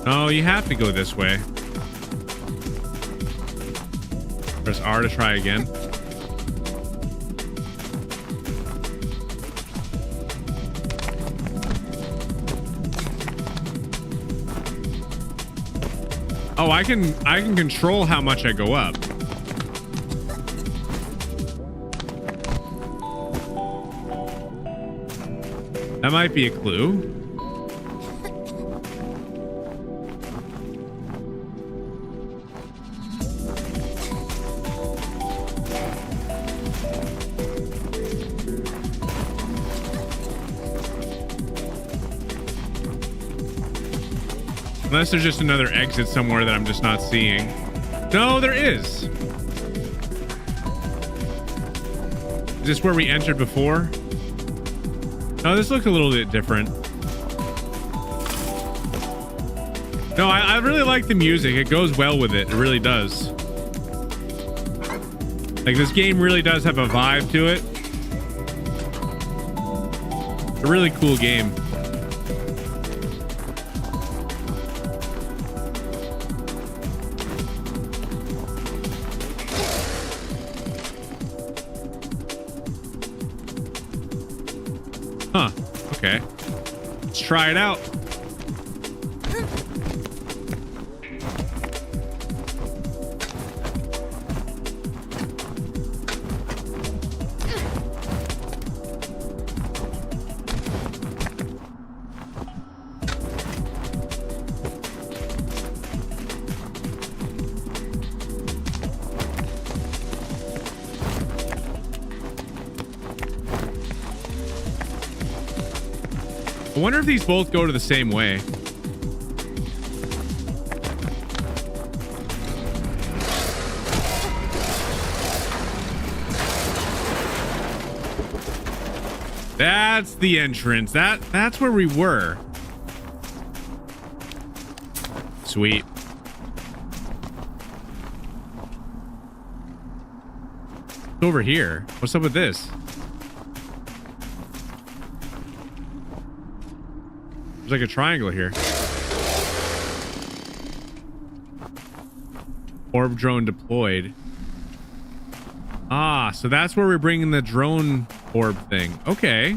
Oh, you have to go this way. Press R to try again. Oh, I can control how much I go up. That might be a clue. Unless there's just another exit somewhere that I'm just not seeing. No, there is. Is this where we entered before? No, this looked a little bit different. No, I really like the music. It goes well with it. It really does. Like, this game really does have a vibe to it. It's a really cool game. Huh. Okay. Let's try it out. I wonder if these both go to the same way. That's the entrance. That's where we were. Sweet. It's over here. What's up with this? There's like a triangle here. Orb drone deployed. Ah, so that's where we're bringing the drone orb thing. Okay.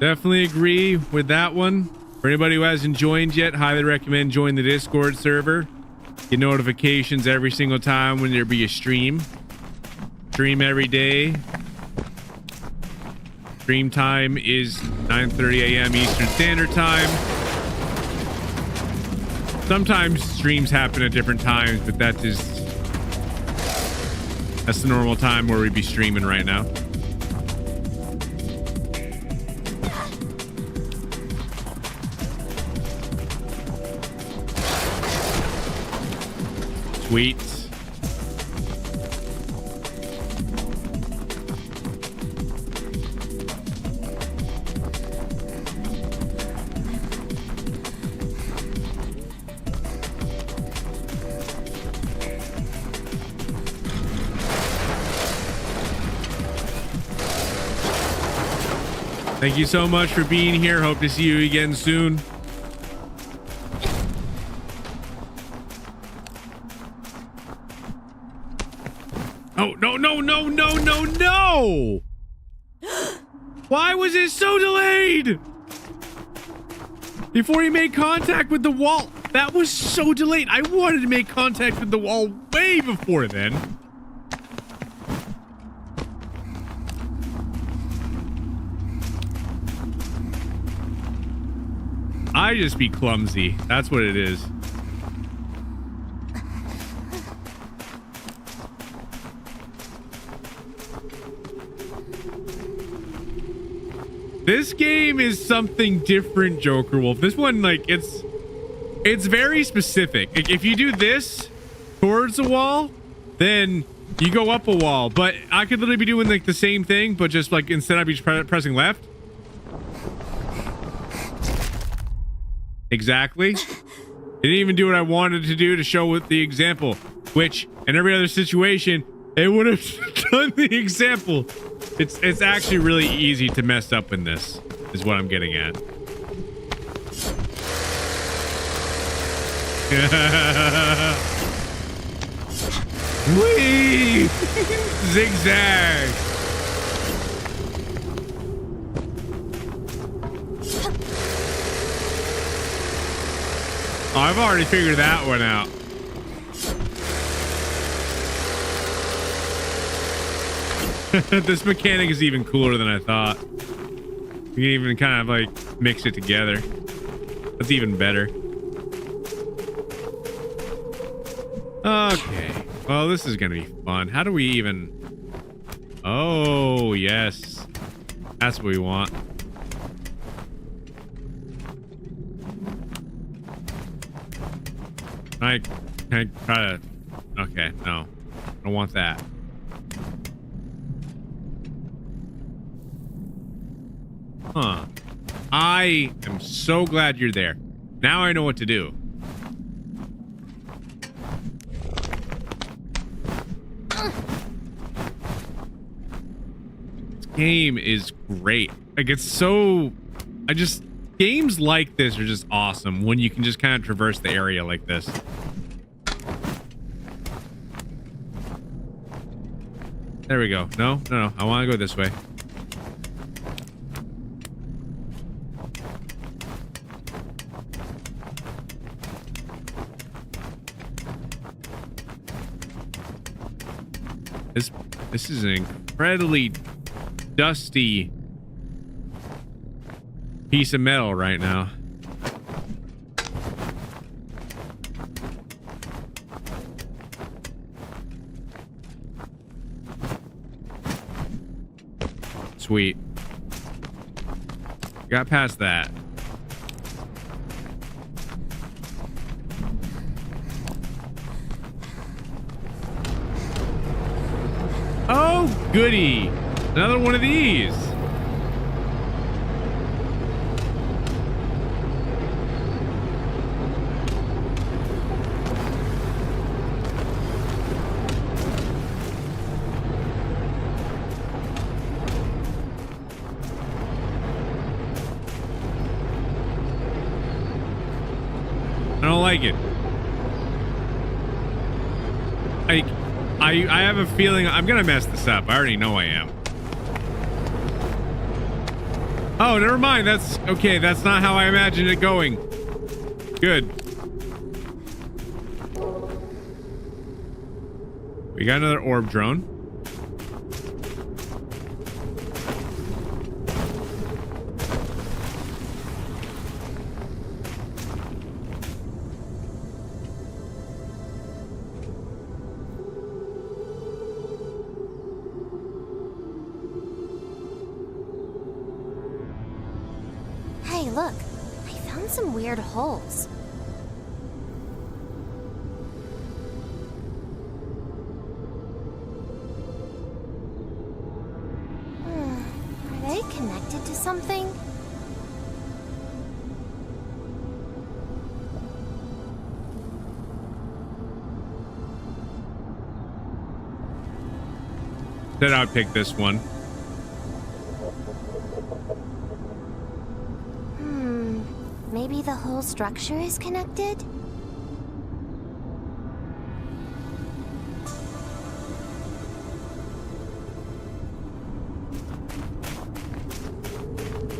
Definitely agree with that one. For anybody who hasn't joined yet, highly recommend join the Discord server. Get notifications every single time when there be a stream. Stream every day. Stream time is 9:30 a.m. Eastern Standard Time. Sometimes streams happen at different times, but that's the normal time where we'd be streaming right now. Sweet. Thank you so much for being here. Hope to see you again soon. Oh, no, no, no, no, no, no! Why was it so delayed? Before he made contact with the wall. That was so delayed. I wanted to make contact with the wall way before then. I just be clumsy. That's what it is. This game is something different, Joker Wolf. This one, like, it's very specific. Like, if you do this towards the wall, then you go up a wall. But I could literally be doing like the same thing, but just like instead I'd be pressing left. Exactly. Didn't even do what I wanted to do to show with the example, which in every other situation, it would have done the example. It's actually really easy to mess up in this, is what I'm getting at. Whee! Zigzag. Oh, I've already figured that one out. This mechanic is even cooler than I thought. You can even kind of like mix it together. That's even better. Okay. Well, this is gonna be fun. How do we even... Oh, yes. That's what we want. Can I try to... Okay, no. I don't want that. Huh. I am so glad you're there. Now I know what to do. This game is great. Like, it's so... Games like this are just awesome when you can just kind of traverse the area like this. There we go. No. I want to go this way. This is an incredibly dusty piece of metal right now. Sweet. Got past that. Oh, goody. Another one of these. I don't like it. I have a feeling I'm gonna mess this up. I already know I am. Oh, never mind. That's okay. That's not how I imagined it going. Good. We got another orb drone. Hey, look. I found some weird holes. Are they connected to something? Then I'd pick this one. Maybe the whole structure is connected?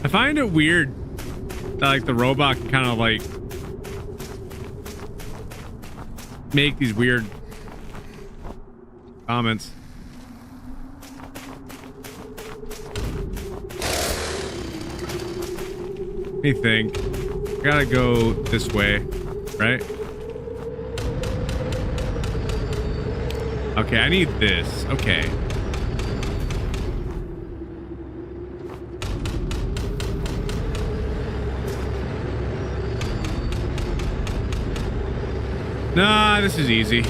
I find it weird that, like, the robot can kind of, like, make these weird comments. Let me think. Gotta go this way, right? Okay, I need this. Okay. Nah, this is easy.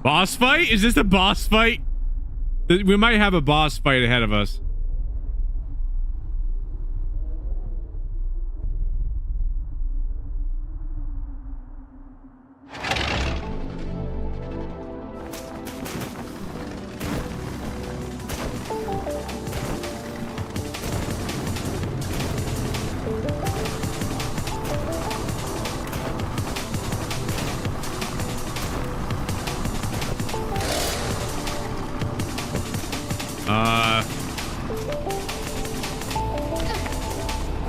Boss fight? Is this a boss fight? We might have a boss fight ahead of us.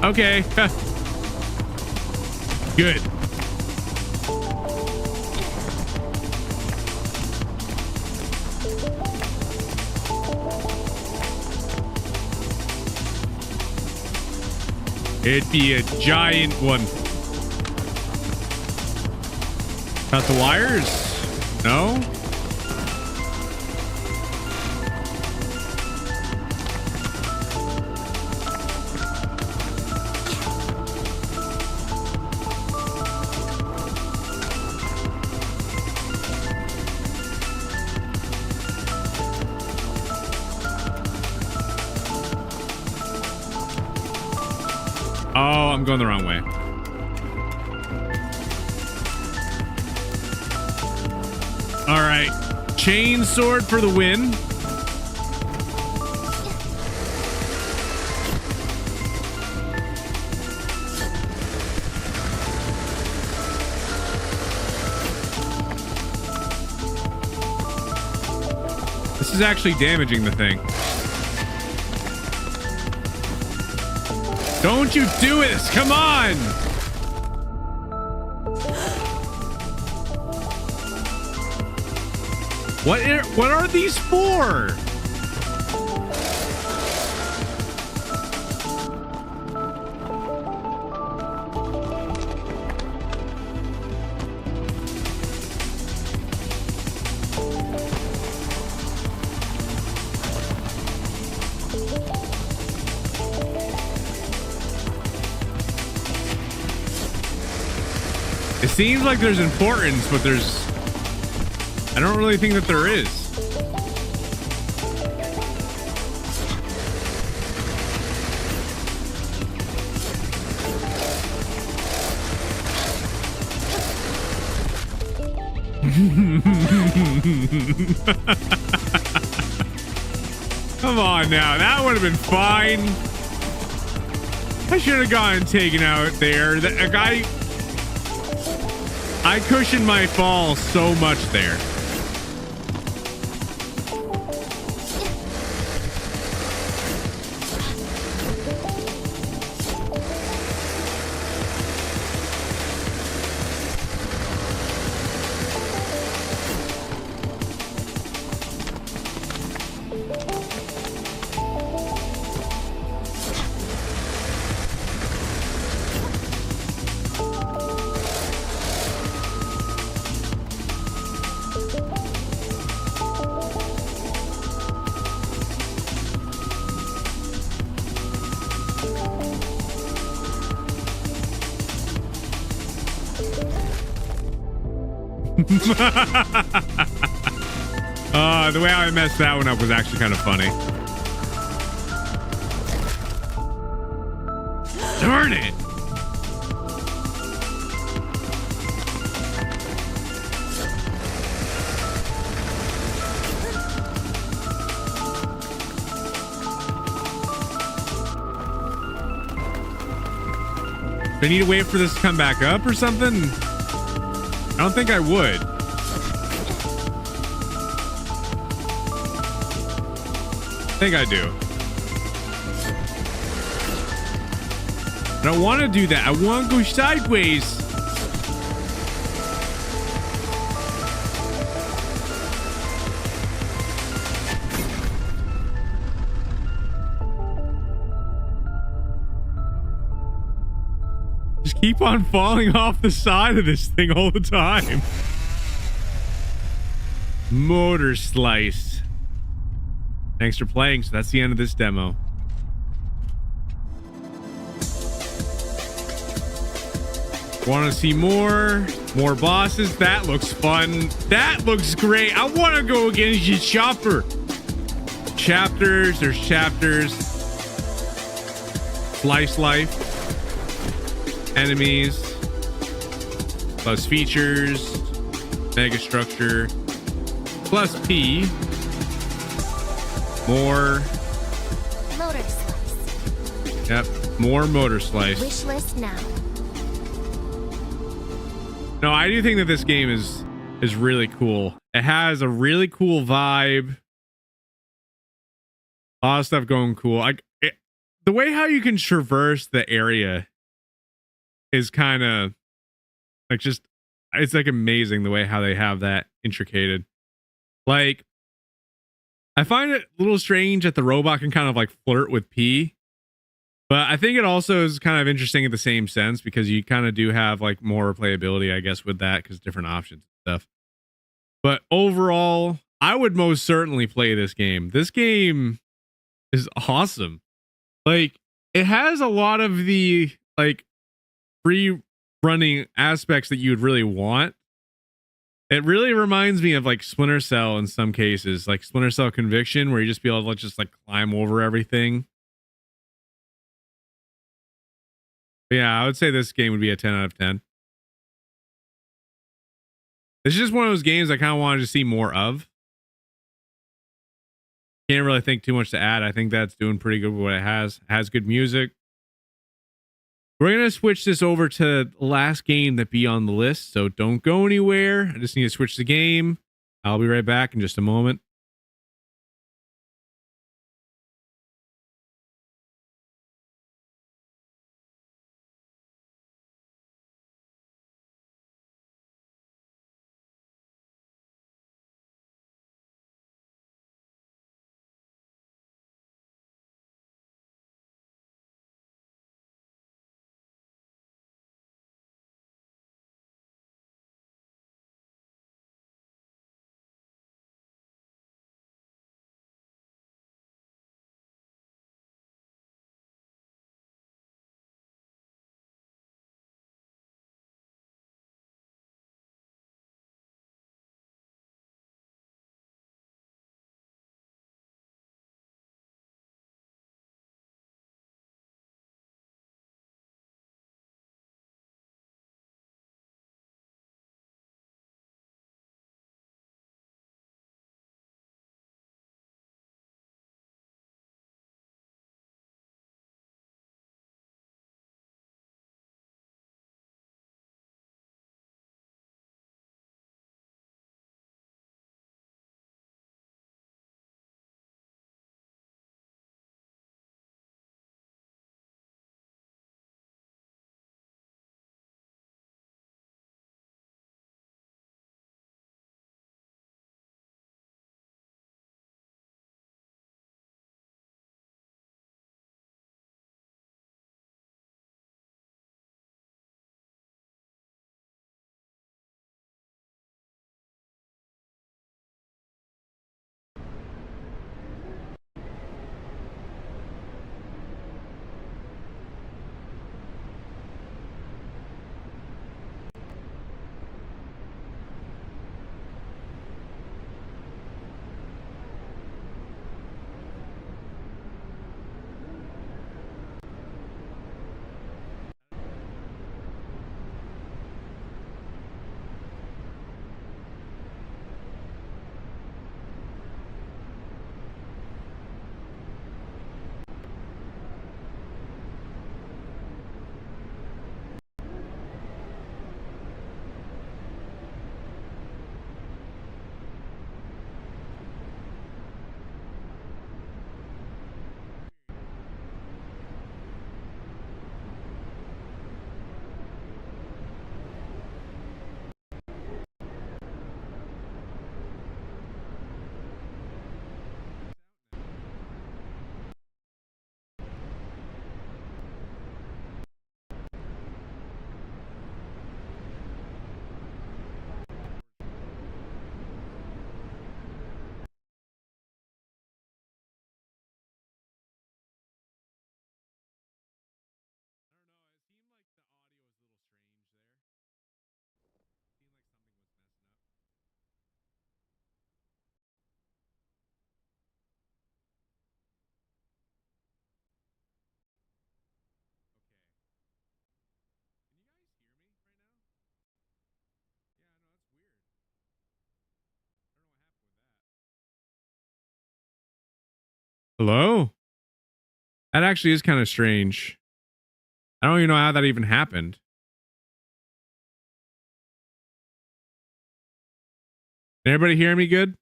Okay. Good. It'd be a giant one. Cut the wires? No? Oh, I'm going the wrong way. All right. Chain sword for the win. This is actually damaging the thing. Don't you do it! Come on! What are these for? It seems like there's importance, but I don't really think that there is. Come on now, that would have been fine. I should have gone and taken out there. A guy. I cushioned my fall so much there. The way I messed that one up was actually kind of funny. Darn it! Do I need to wait for this to come back up or something? I don't think I would. I think I do. I don't want to do that. I want to go sideways. Just keep on falling off the side of this thing all the time. Motor slice. Thanks for playing. So that's the end of this demo. Want to see more bosses? That looks fun. That looks great. I want to go against your chopper. Chapters. There's chapters. Slice life. Enemies. Plus features. Mega structure. Plus P. More motor slice. Yep, more motor slice. Wish list now. No, I do think that this game is really cool. It has a really cool vibe. A lot of stuff going cool. the way how you can traverse the area is kind of like just it's like amazing the way how they have that intricated. Like I find it a little strange that the robot can kind of like flirt with P, but I think it also is kind of interesting in the same sense because you kind of do have like more replayability, I guess, with that because different options and stuff. But overall, I would most certainly play this game. This game is awesome. Like it has a lot of the like free running aspects that you would really want. It really reminds me of like Splinter Cell in some cases, like Splinter Cell Conviction, where you just be able to just like climb over everything. But yeah, I would say this game would be a 10 out of 10. It's just one of those games I kind of wanted to see more of. Can't really think too much to add. I think that's doing pretty good with what it has. It has good music. We're going to switch this over to the last game that be on the list. So don't go anywhere. I just need to switch the game. I'll be right back in just a moment. Hello? That actually is kind of strange. I don't even know how that even happened. Can everybody hear me good?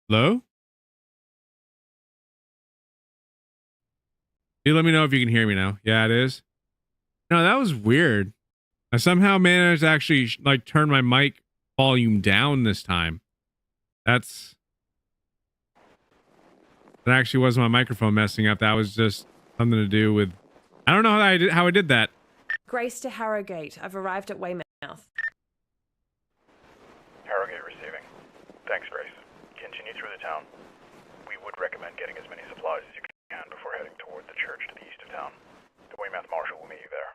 Hello? You let me know if you can hear me now. Yeah, it is. No, that was weird. I somehow managed to actually like turn my mic volume down this time. That actually wasn't my microphone messing up. That was just something to do with, I don't know how I did that. Grace to Harrogate. I've arrived at Weymouth. Harrogate receiving. Thanks, Grace. Continue through the town. We would recommend getting as many supplies as you can before heading toward the church to the east of town. The Weymouth Marshal will meet you there.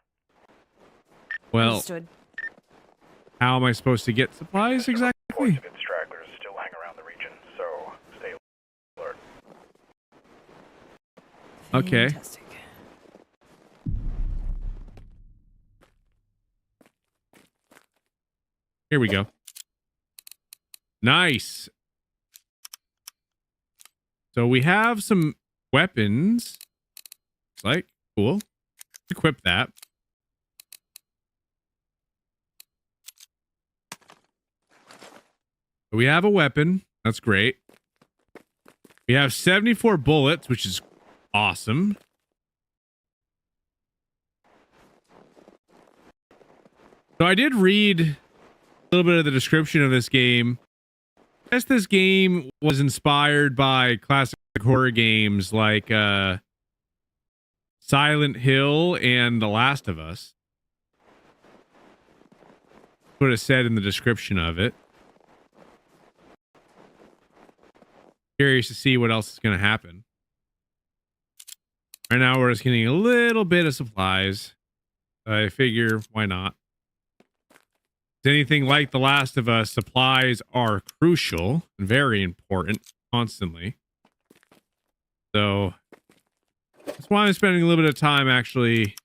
Well, Understood. how am I supposed to get supplies exactly? Reports of its stragglers still hang around the region, so stay alert. Okay. Fantastic. Here we go. Nice. So we have some weapons. Like, cool. Equip that. We have a weapon. That's great. We have 74 bullets, which is awesome. So I did read a little bit of the description of this game. I guess this game was inspired by classic horror games like Silent Hill and The Last of Us. That's what it said in the description of it. Curious to see what else is going to happen. Right now we're just getting a little bit of supplies. I figure, why not? Anything like The Last of Us, supplies are crucial and very important constantly. So that's why I'm spending a little bit of time actually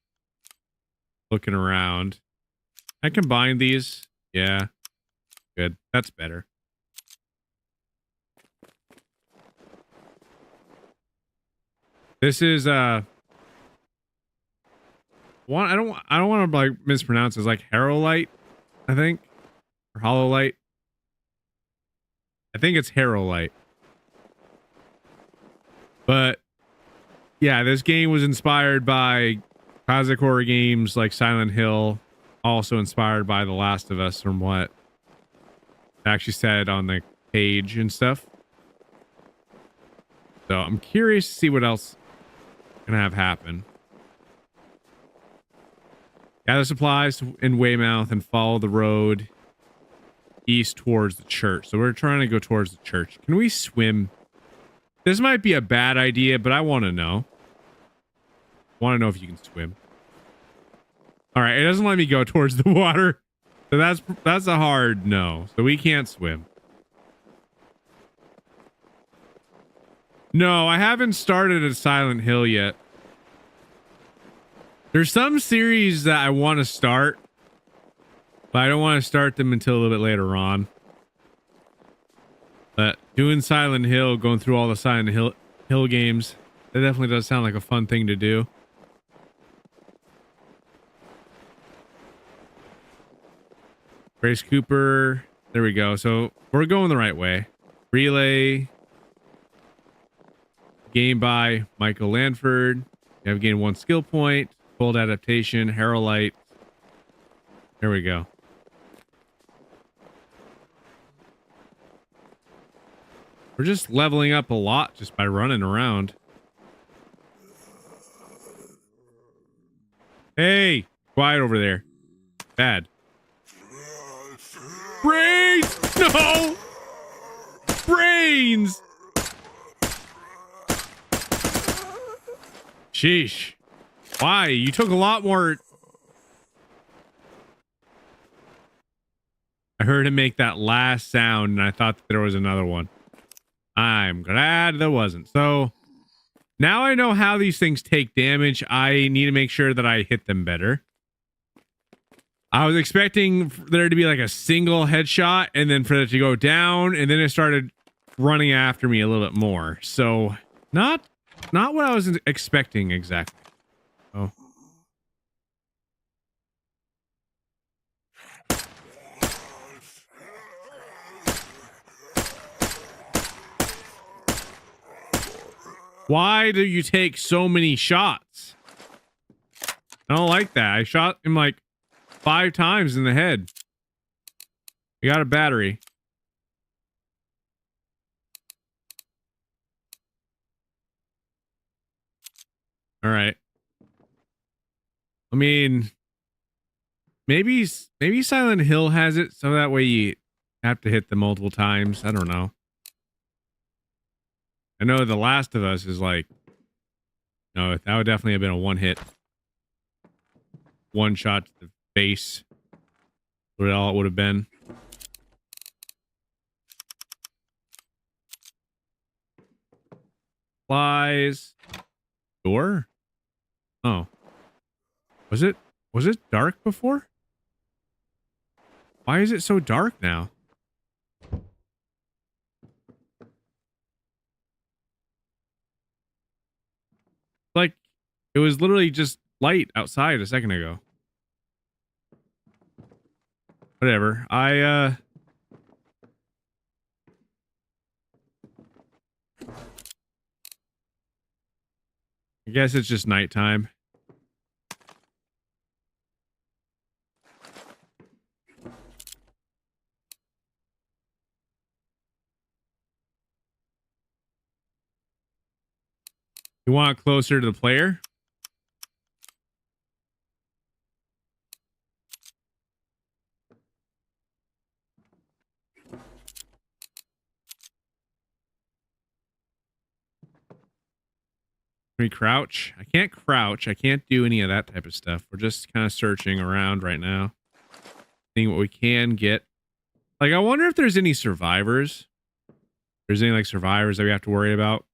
looking around. I combine these. Yeah, good. That's better. This is one. I don't want to like mispronounce it. It's like Harrowlight, I think, or Hollow-Light. I think it's Harrowlight. But yeah, this game was inspired by classic horror games like Silent Hill, also inspired by The Last of Us, from what it actually said on the page and stuff. So I'm curious to see what else gonna have happen. Gather supplies in Weymouth and follow the road east towards the church. So we're trying to go towards the church. Can we swim? This might be a bad idea, but I want to know. Want to know if you can swim. All right, it doesn't let me go towards the water. So that's a hard no. So we can't swim. No, I haven't started a Silent Hill yet. There's some series that I want to start, but I don't want to start them until a little bit later on. But doing Silent Hill, going through all the Silent Hill games, that definitely does sound like a fun thing to do. Grace Cooper. There we go. So we're going the right way. Relay. Game by Michael Lanford. You have gained 1 skill point. Cold adaptation. Harrowlight. There we go. We're just leveling up a lot just by running around. Hey, quiet over there. Bad. Brains! No! Brains! Sheesh. Why? You took a lot more. I heard him make that last sound and I thought that there was another one. I'm glad there wasn't. So now I know how these things take damage. I need to make sure that I hit them better. I was expecting there to be like a single headshot and then for it to go down, and then it started running after me a little bit more. So not what I was expecting exactly. Oh. Why do you take so many shots? I don't like that. I shot him like 5 times in the head. We got a battery. All right. I mean, maybe Silent Hill has it, so that way you have to hit them multiple times. I don't know. I know The Last of Us is like, no, that would definitely have been a one hit. One shot to the face. What all it would have been. Flies. Door? Oh. Was it dark before? Why is it so dark now? Like, it was literally just light outside a second ago. Whatever. I guess it's just nighttime. You want it closer to the player? Can we crouch? I can't crouch. I can't do any of that type of stuff. We're just kind of searching around right now. Seeing what we can get. Like, I wonder if there's any survivors. If there's any, like, survivors that we have to worry about.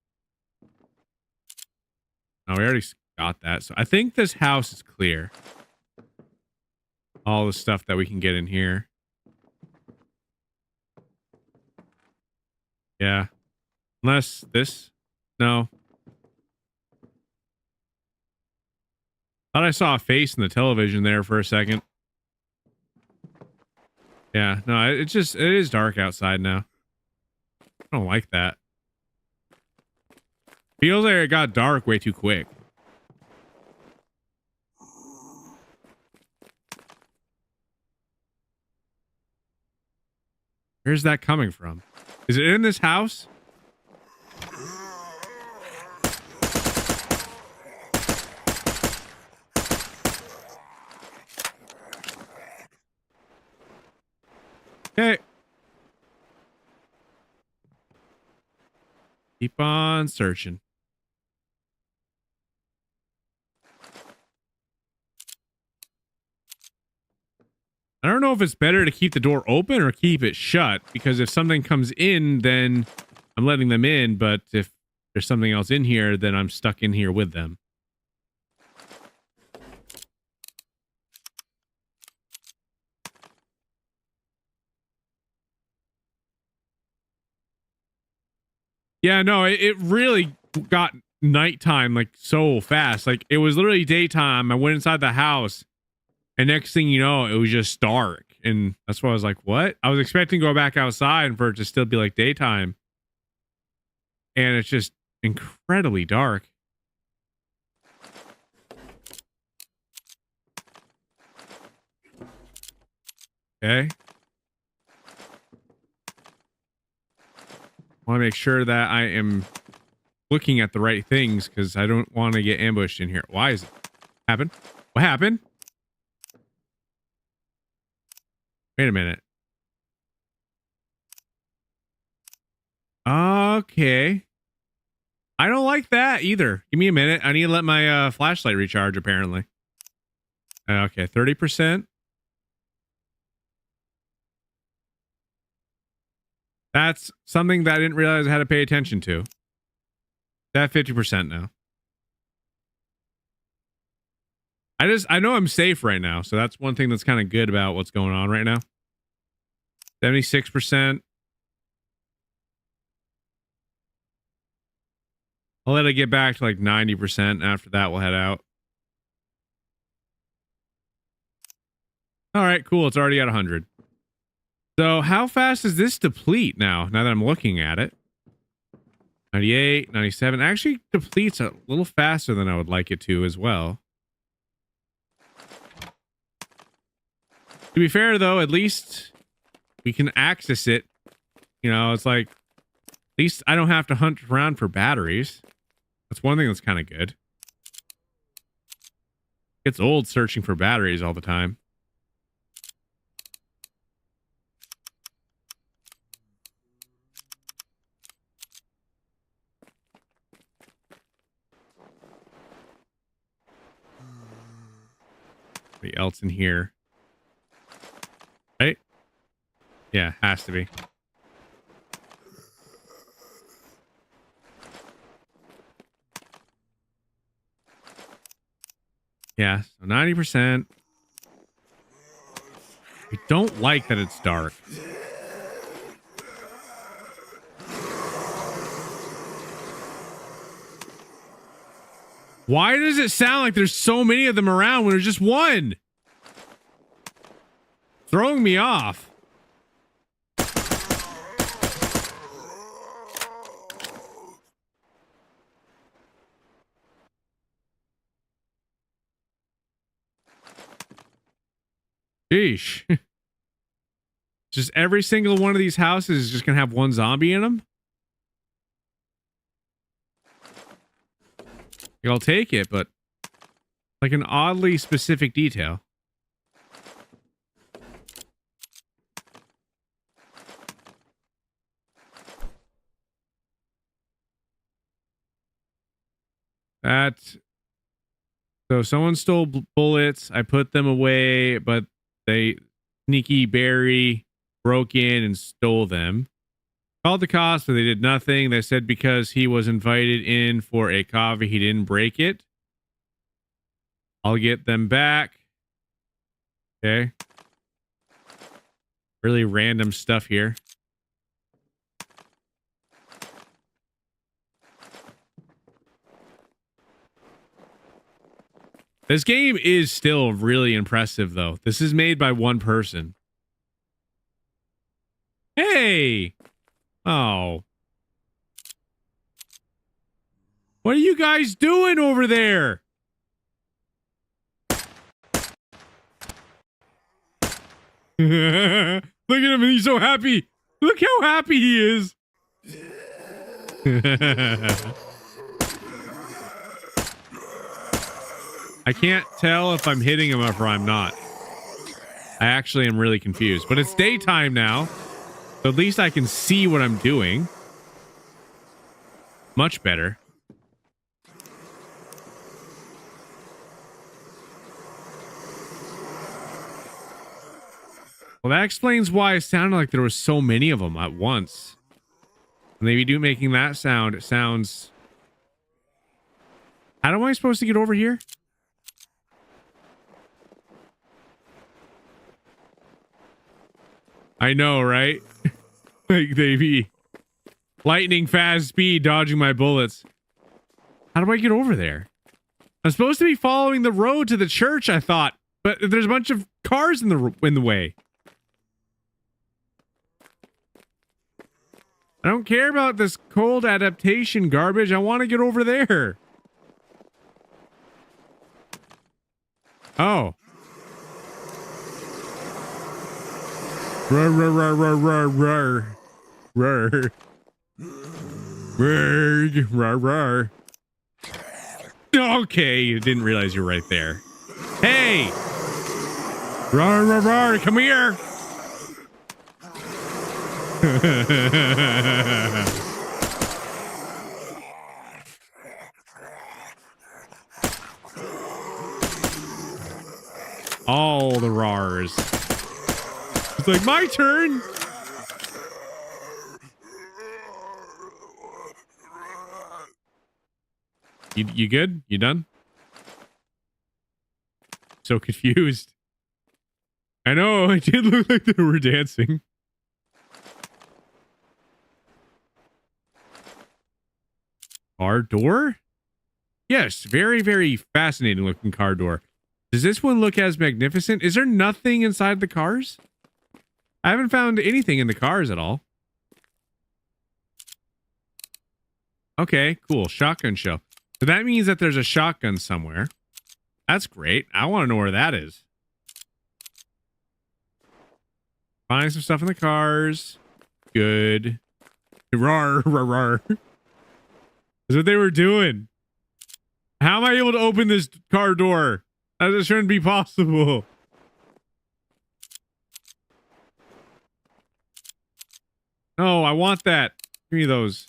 Oh, we already got that. So I think this house is clear. All the stuff that we can get in here. Yeah. Unless this. No. Thought I saw a face in the television there for a second. Yeah, no, it is dark outside now. I don't like that. Feels like it got dark way too quick. Where's that coming from? Is it in this house? Okay. Keep on searching. I don't know if it's better to keep the door open or keep it shut, because if something comes in, then I'm letting them in, but if there's something else in here, then I'm stuck in here with them. Yeah, no, it really got nighttime like so fast. Like, it was literally daytime. I went inside the house, and next thing you know, it was just dark. And that's why I was like, what? I was expecting to go back outside and for it to still be like daytime. And it's just incredibly dark. Okay. Want to make sure that I am looking at the right things, because I don't want to get ambushed in here. Why is it happen? What happened? Wait a minute. Okay. I don't like that either. Give me a minute. I need to let my flashlight recharge, apparently. Okay, 30%. That's something that I didn't realize I had to pay attention to. That 50% now. I know I'm safe right now, so that's one thing that's kind of good about what's going on right now. 76%. I'll let it get back to like 90%. After that, we'll head out. All right, cool. It's already at 100. So how fast does this deplete now that I'm looking at it? 98, 97. Actually depletes a little faster than I would like it to as well. To be fair, though, at least we can access it. You know, it's like, at least I don't have to hunt around for batteries. That's one thing that's kind of good. It's old searching for batteries all the time. Anybody else in here? Right? Yeah, has to be. Yeah, so 90%. I don't like that it's dark. Why does it sound like there's so many of them around when there's just one? Throwing me off. Sheesh. Just every single one of these houses is just gonna have one zombie in them. I'll take it, but like an oddly specific detail. So someone stole bullets. I put them away, but they sneaky Barry broke in and stole them. Called the cops, but they did nothing. They said because he was invited in for a coffee, he didn't break it. I'll get them back. Okay. Really random stuff here. This game is still really impressive, though. This is made by one person. Hey! Oh. What are you guys doing over there? Look at him, and he's so happy. Look how happy he is. I can't tell if I'm hitting him or I'm not. I actually am really confused, but it's daytime now. So at least I can see what I'm doing. Much better. Well, that explains why it sounded like there was so many of them at once. And maybe do making that sound, it sounds... How am I supposed to get over here? I know, right? Like they be lightning fast speed dodging my bullets. How do I get over there? I'm supposed to be following the road to the church, I thought, but there's a bunch of cars in the way. I don't care about this cold adaptation garbage. I want to get over there. Oh. Rar, rar, rar, rar, rar, rar. Rar, rar, rar. Okay, you didn't realize you're right there. Hey! Rar, rar, rar, come here! All the rars. It's like, my turn. You good? You done? So confused. I know, it did look like they were dancing. Car door? Yes, very, very fascinating looking car door. Does this one look as magnificent? Is there nothing inside the cars? I haven't found anything in the cars at all. Okay, cool. Shotgun shell. So that means that there's a shotgun somewhere. That's great. I want to know where that is. Find some stuff in the cars. Good. Rar, rar, rar. That's what they were doing. How am I able to open this car door? That shouldn't be possible. No, I want that. Give me those.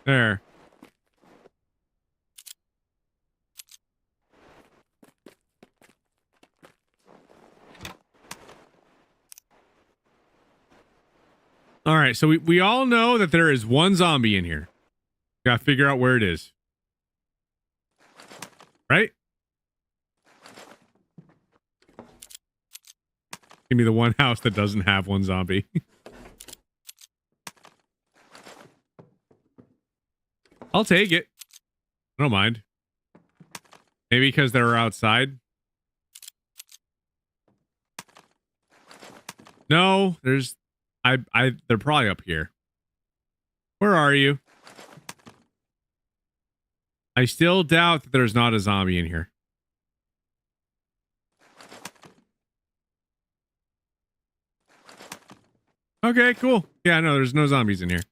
There. All right, so we all know that there is one zombie in here. Gotta figure out where it is. Right? Give me the one house that doesn't have one zombie. I'll take it. I don't mind. Maybe because they're outside. No, there's they're probably up here. Where are you? I still doubt that there's not a zombie in here. Okay, cool. Yeah, no, there's no zombies in here.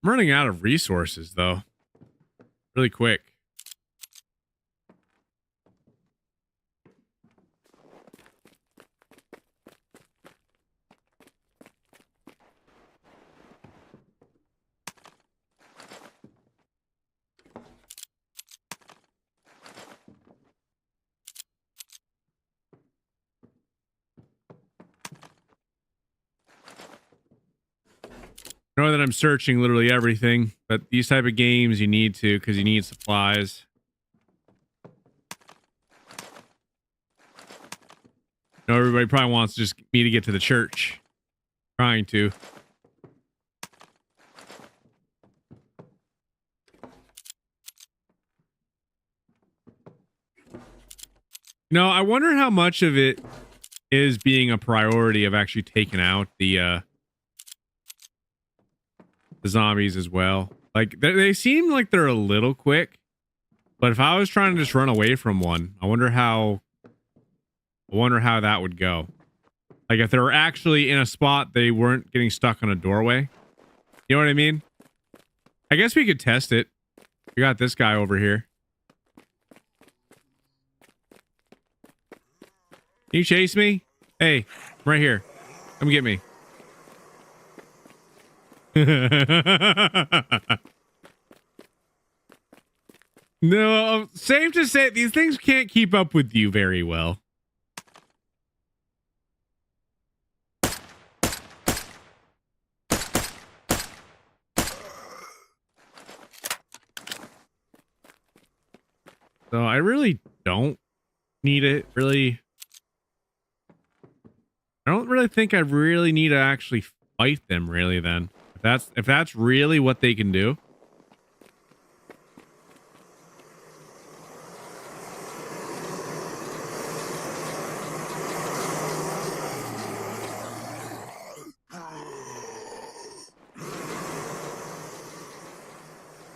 I'm running out of resources, though. Really quick. I know that I'm searching literally everything, but these type of games you need to because you need supplies. You know, everybody probably wants just me to get to the church. Trying to. No, I wonder how much of it is being a priority of actually taking out the zombies as well. Like they seem like they're a little quick, but if I was trying to just run away from one, I wonder how that would go. Like if they were actually in a spot they weren't getting stuck on a doorway. You know what I mean? I guess we could test it. We got this guy over here. Can you chase me? Hey, I'm right here. Come get me. No, safe to say these things can't keep up with you very well. So I really don't need it. I don't really think I really need to actually fight them really then. If that's really what they can do.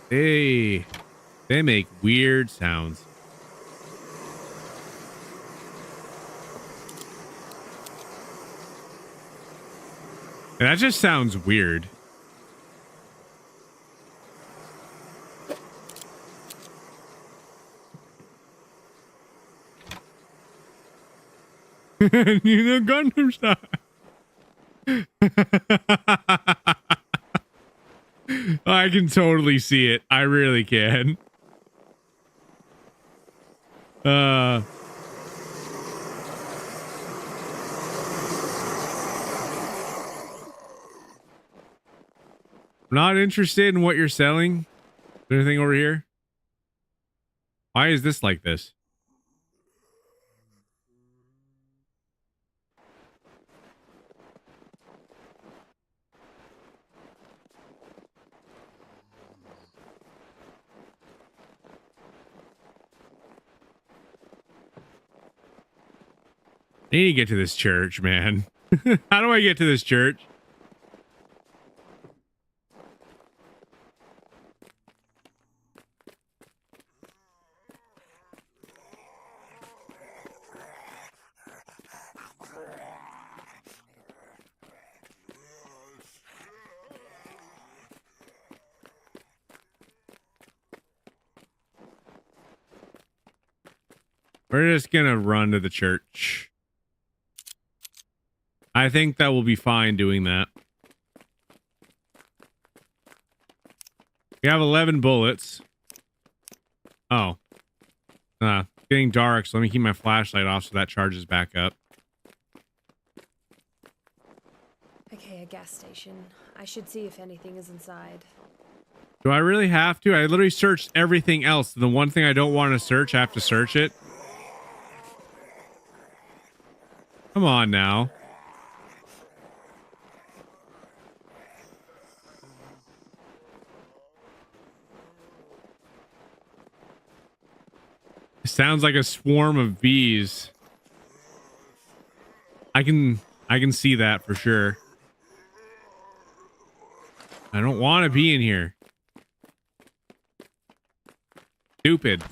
Hey, they make weird sounds. And that just sounds weird. You know, Gundam style. I can totally see it. I really can. Not interested in what you're selling. Is there anything over here? Why is this like this? I need to get to this church, man. How do I get to this church? We're just gonna run to the church. I think that will be fine doing that. We have 11 bullets. Oh. Getting dark, so let me keep my flashlight off so that charges back up. Okay, a gas station. I should see if anything is inside. Do I really have to? I literally searched everything else. The one thing I don't want to search, I have to search it. Come on now. It sounds like a swarm of bees. I can see that for sure. I don't want to be in here. Stupid.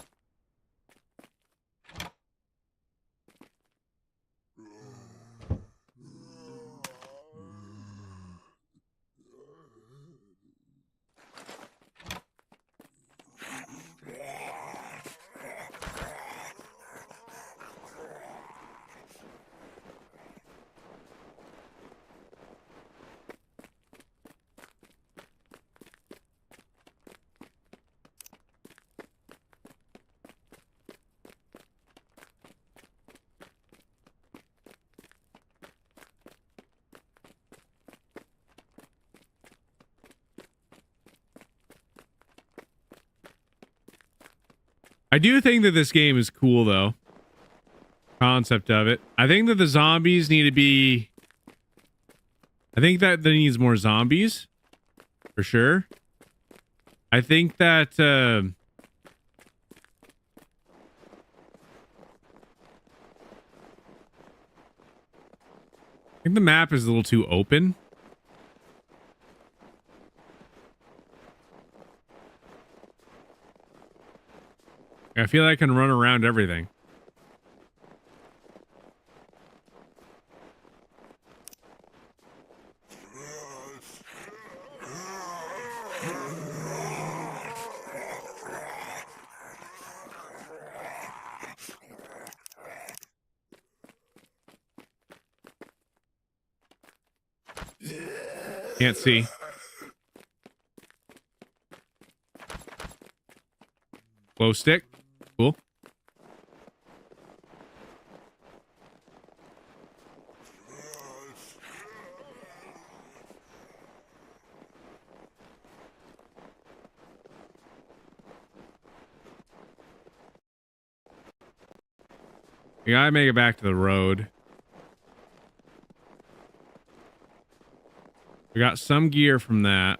I do think that this game is cool, though. Concept of it. I think that the zombies need to be... I think that there needs more zombies. For sure. I think that... I think the map is a little too open. I feel like I can run around everything. Can't see. Glow stick. Cool. We gotta make it back to the road. We got some gear from that.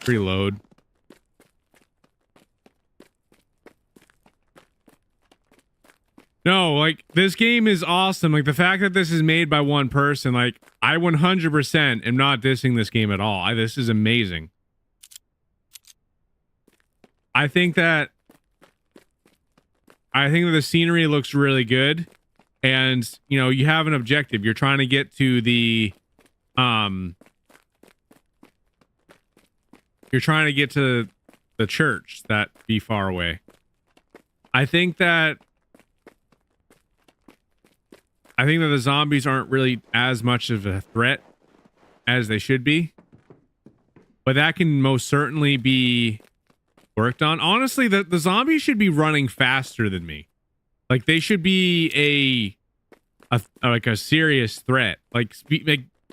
Reload. No, like, this game is awesome. Like, the fact that this is made by one person, like, I 100% am not dissing this game at all. This is amazing. I think that the scenery looks really good. And, you know, you have an objective. You're trying to get to the, you're trying to get to the church that be far away. I think that the zombies aren't really as much of a threat as they should be. But that can most certainly be worked on. Honestly, the zombies should be running faster than me. Like, they should be like a serious threat. Like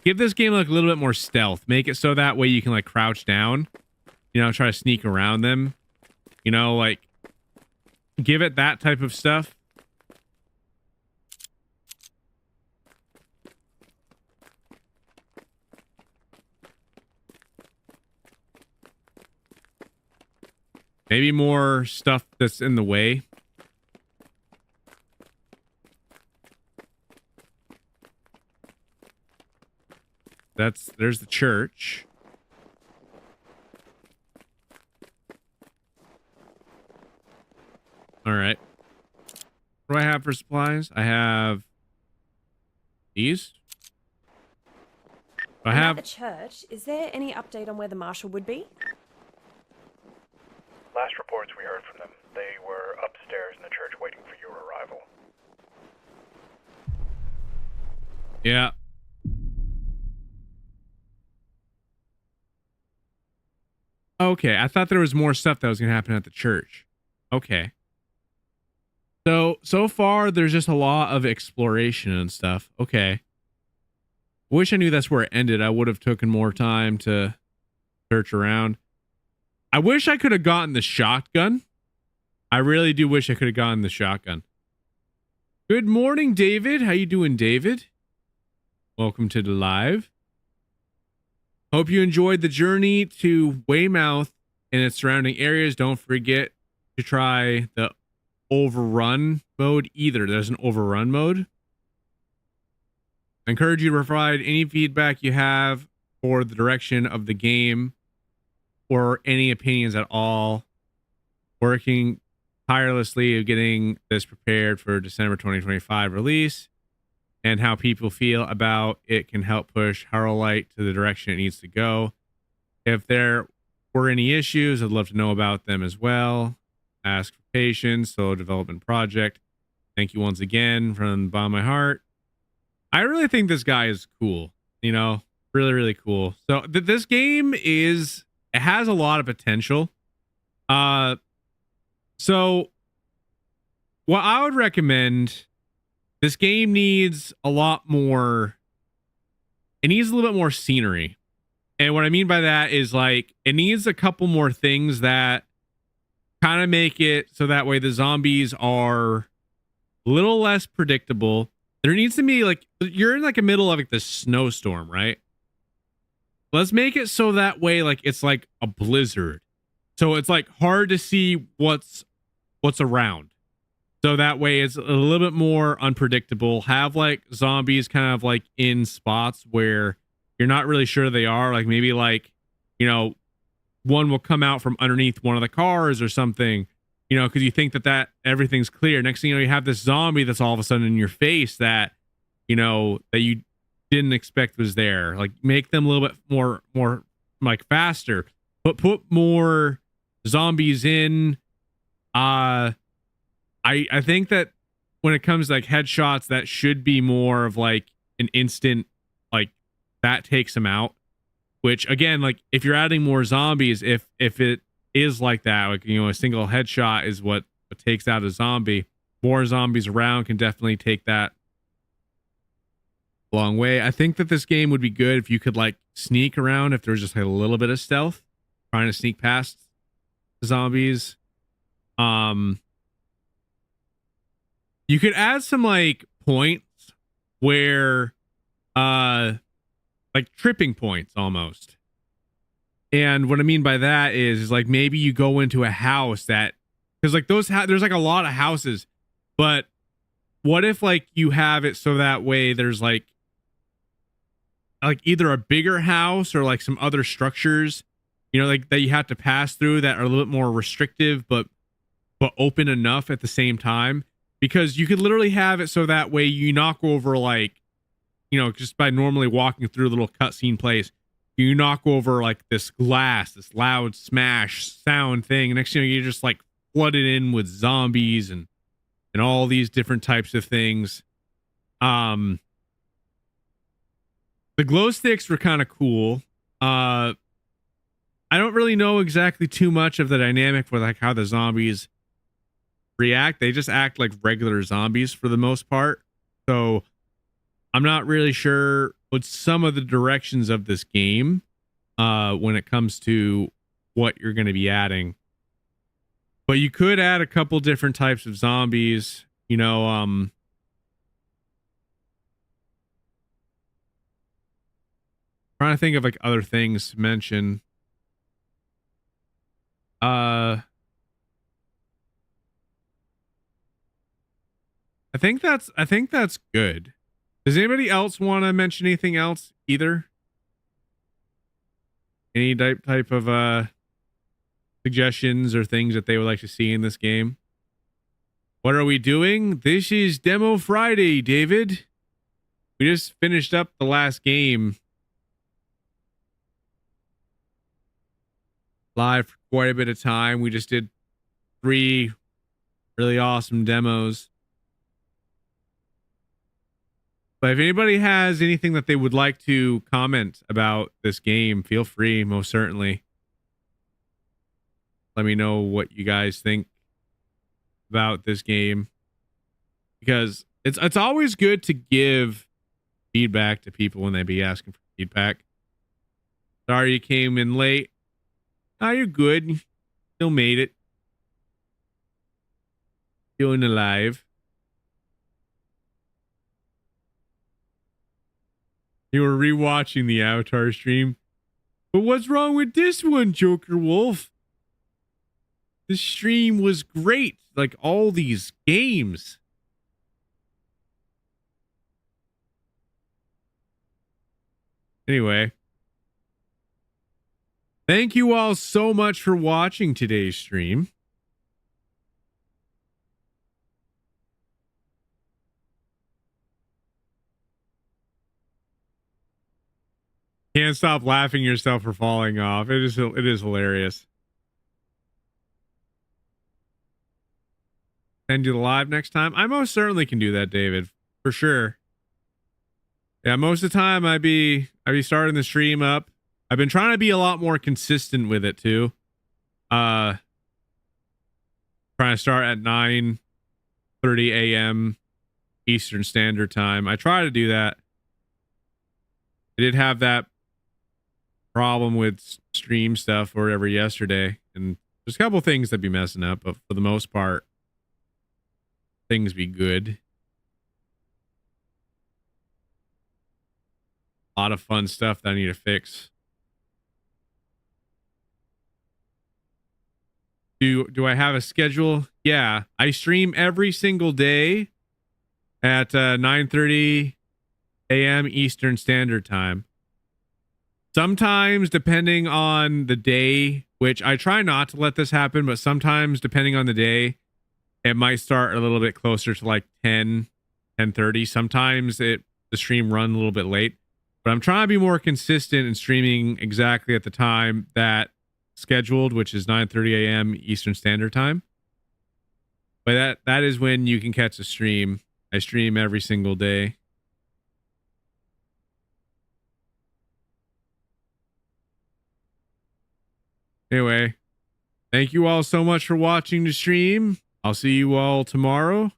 give this game like a little bit more stealth. Make it so that way you can like crouch down, you know, try to sneak around them. You know, like give it that type of stuff. Maybe more stuff that's in the way. there's the church. All right. What do I have for supplies? I have these. I And have at the church, is there any update on where the marshal would be? Last reports we heard from them, they were upstairs in the church waiting for your arrival. yeah. Okay, I thought there was more stuff that was gonna happen at the church. Okay. So far there's just a lot of exploration and stuff. Okay. Wish I knew that's where it ended. I would have taken more time to search around. I wish I could have gotten the shotgun. I really do wish I could have gotten the shotgun. Good morning, David. How you doing, David? Welcome to the live. Hope you enjoyed the journey to Weymouth and its surrounding areas. Don't forget to try the overrun mode either. There's an overrun mode. I encourage you to provide any feedback you have for the direction of the game or any opinions at all. Working tirelessly of getting this prepared for December 2025 release, and how people feel about it can help push Harrowlight to the direction it needs to go. If there were any issues, I'd love to know about them as well. Ask for patience, solo development project. Thank you once again from the bottom of my heart. I really think this guy is cool, you know, really, really cool. So this game it has a lot of potential. So what I would recommend, this game needs a lot more, it needs a little bit more scenery. And what I mean by that is like, it needs a couple more things that kind of make it so that way the zombies are a little less predictable. There needs to be like, you're in like a middle of like this snowstorm, right? Let's make it so that way like it's like a blizzard. So it's like hard to see what's around. So that way it's a little bit more unpredictable. Have like zombies kind of like in spots where you're not really sure they are. Like maybe like, you know, one will come out from underneath one of the cars or something, you know, because you think that everything's clear. Next thing you know, you have this zombie that's all of a sudden in your face that, you know, that you didn't expect was there. Like make them a little bit more like faster, but put more zombies in. I think that when it comes to like headshots, that should be more of like an instant, like that takes them out. Which again, like if you're adding more zombies, if it is like that, like, you know, a single headshot is what takes out a zombie. More zombies around can definitely take that a long way. I think that this game would be good if you could like sneak around, if there's just like a little bit of stealth, trying to sneak past zombies. You could add some like points where like tripping points almost. And what I mean by that is like maybe you go into a house that, because like there's like a lot of houses, but what if like you have it so that way there's like either a bigger house or like some other structures, you know, like that you have to pass through that are a little bit more restrictive but open enough at the same time. Because you could literally have it so that way you knock over like, you know, just by normally walking through a little cutscene place, you knock over like this glass, this loud smash sound thing. And next thing you know, you're just like flooded in with zombies and all these different types of things. The glow sticks were kind of cool. I don't really know exactly too much of the dynamic for like how the zombies react. They just act like regular zombies for the most part. So I'm not really sure what some of the directions of this game when it comes to what you're going to be adding. But you could add a couple different types of zombies, you know, trying to think of like other things to mention. I think that's good. Does anybody else want to mention anything else either? Any type of suggestions or things that they would like to see in this game? What are we doing? This is Demo Friday, David. We just finished up the last game live for quite a bit of time. We just did 3 really awesome demos. But if anybody has anything that they would like to comment about this game, feel free, most certainly. Let me know what you guys think about this game, because it's always good to give feedback to people when they be asking for feedback. Sorry you came in late. Oh, you're good. Still made it. Feeling alive. You were rewatching the Avatar stream. But what's wrong with this one, Joker Wolf? The stream was great. Like all these games. Anyway. Thank you all so much for watching today's stream. Can't stop laughing yourself for falling off. It is hilarious. Send you the live next time. I most certainly can do that, David, for sure. Yeah, most of the time I be starting the stream up. I've been trying to be a lot more consistent with it too. Trying to start at 9:30 a.m. Eastern Standard Time. I try to do that. I did have that problem with stream stuff or whatever yesterday, and there's a couple things that be messing up, but for the most part, things be good. A lot of fun stuff that I need to fix. Do I have a schedule? Yeah, I stream every single day at 9:30 a.m. Eastern Standard Time. Sometimes, depending on the day, which I try not to let this happen, but sometimes, depending on the day, it might start a little bit closer to like 10:30. Sometimes the stream run a little bit late, but I'm trying to be more consistent in streaming exactly at the time that scheduled, which is 9:30 a.m. Eastern Standard Time. But that is when you can catch a stream. I stream every single day. Anyway, thank you all so much for watching the stream. I'll see you all tomorrow.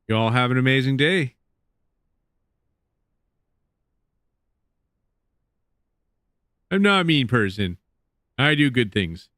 You all have an amazing day. I'm not a mean person. I do good things.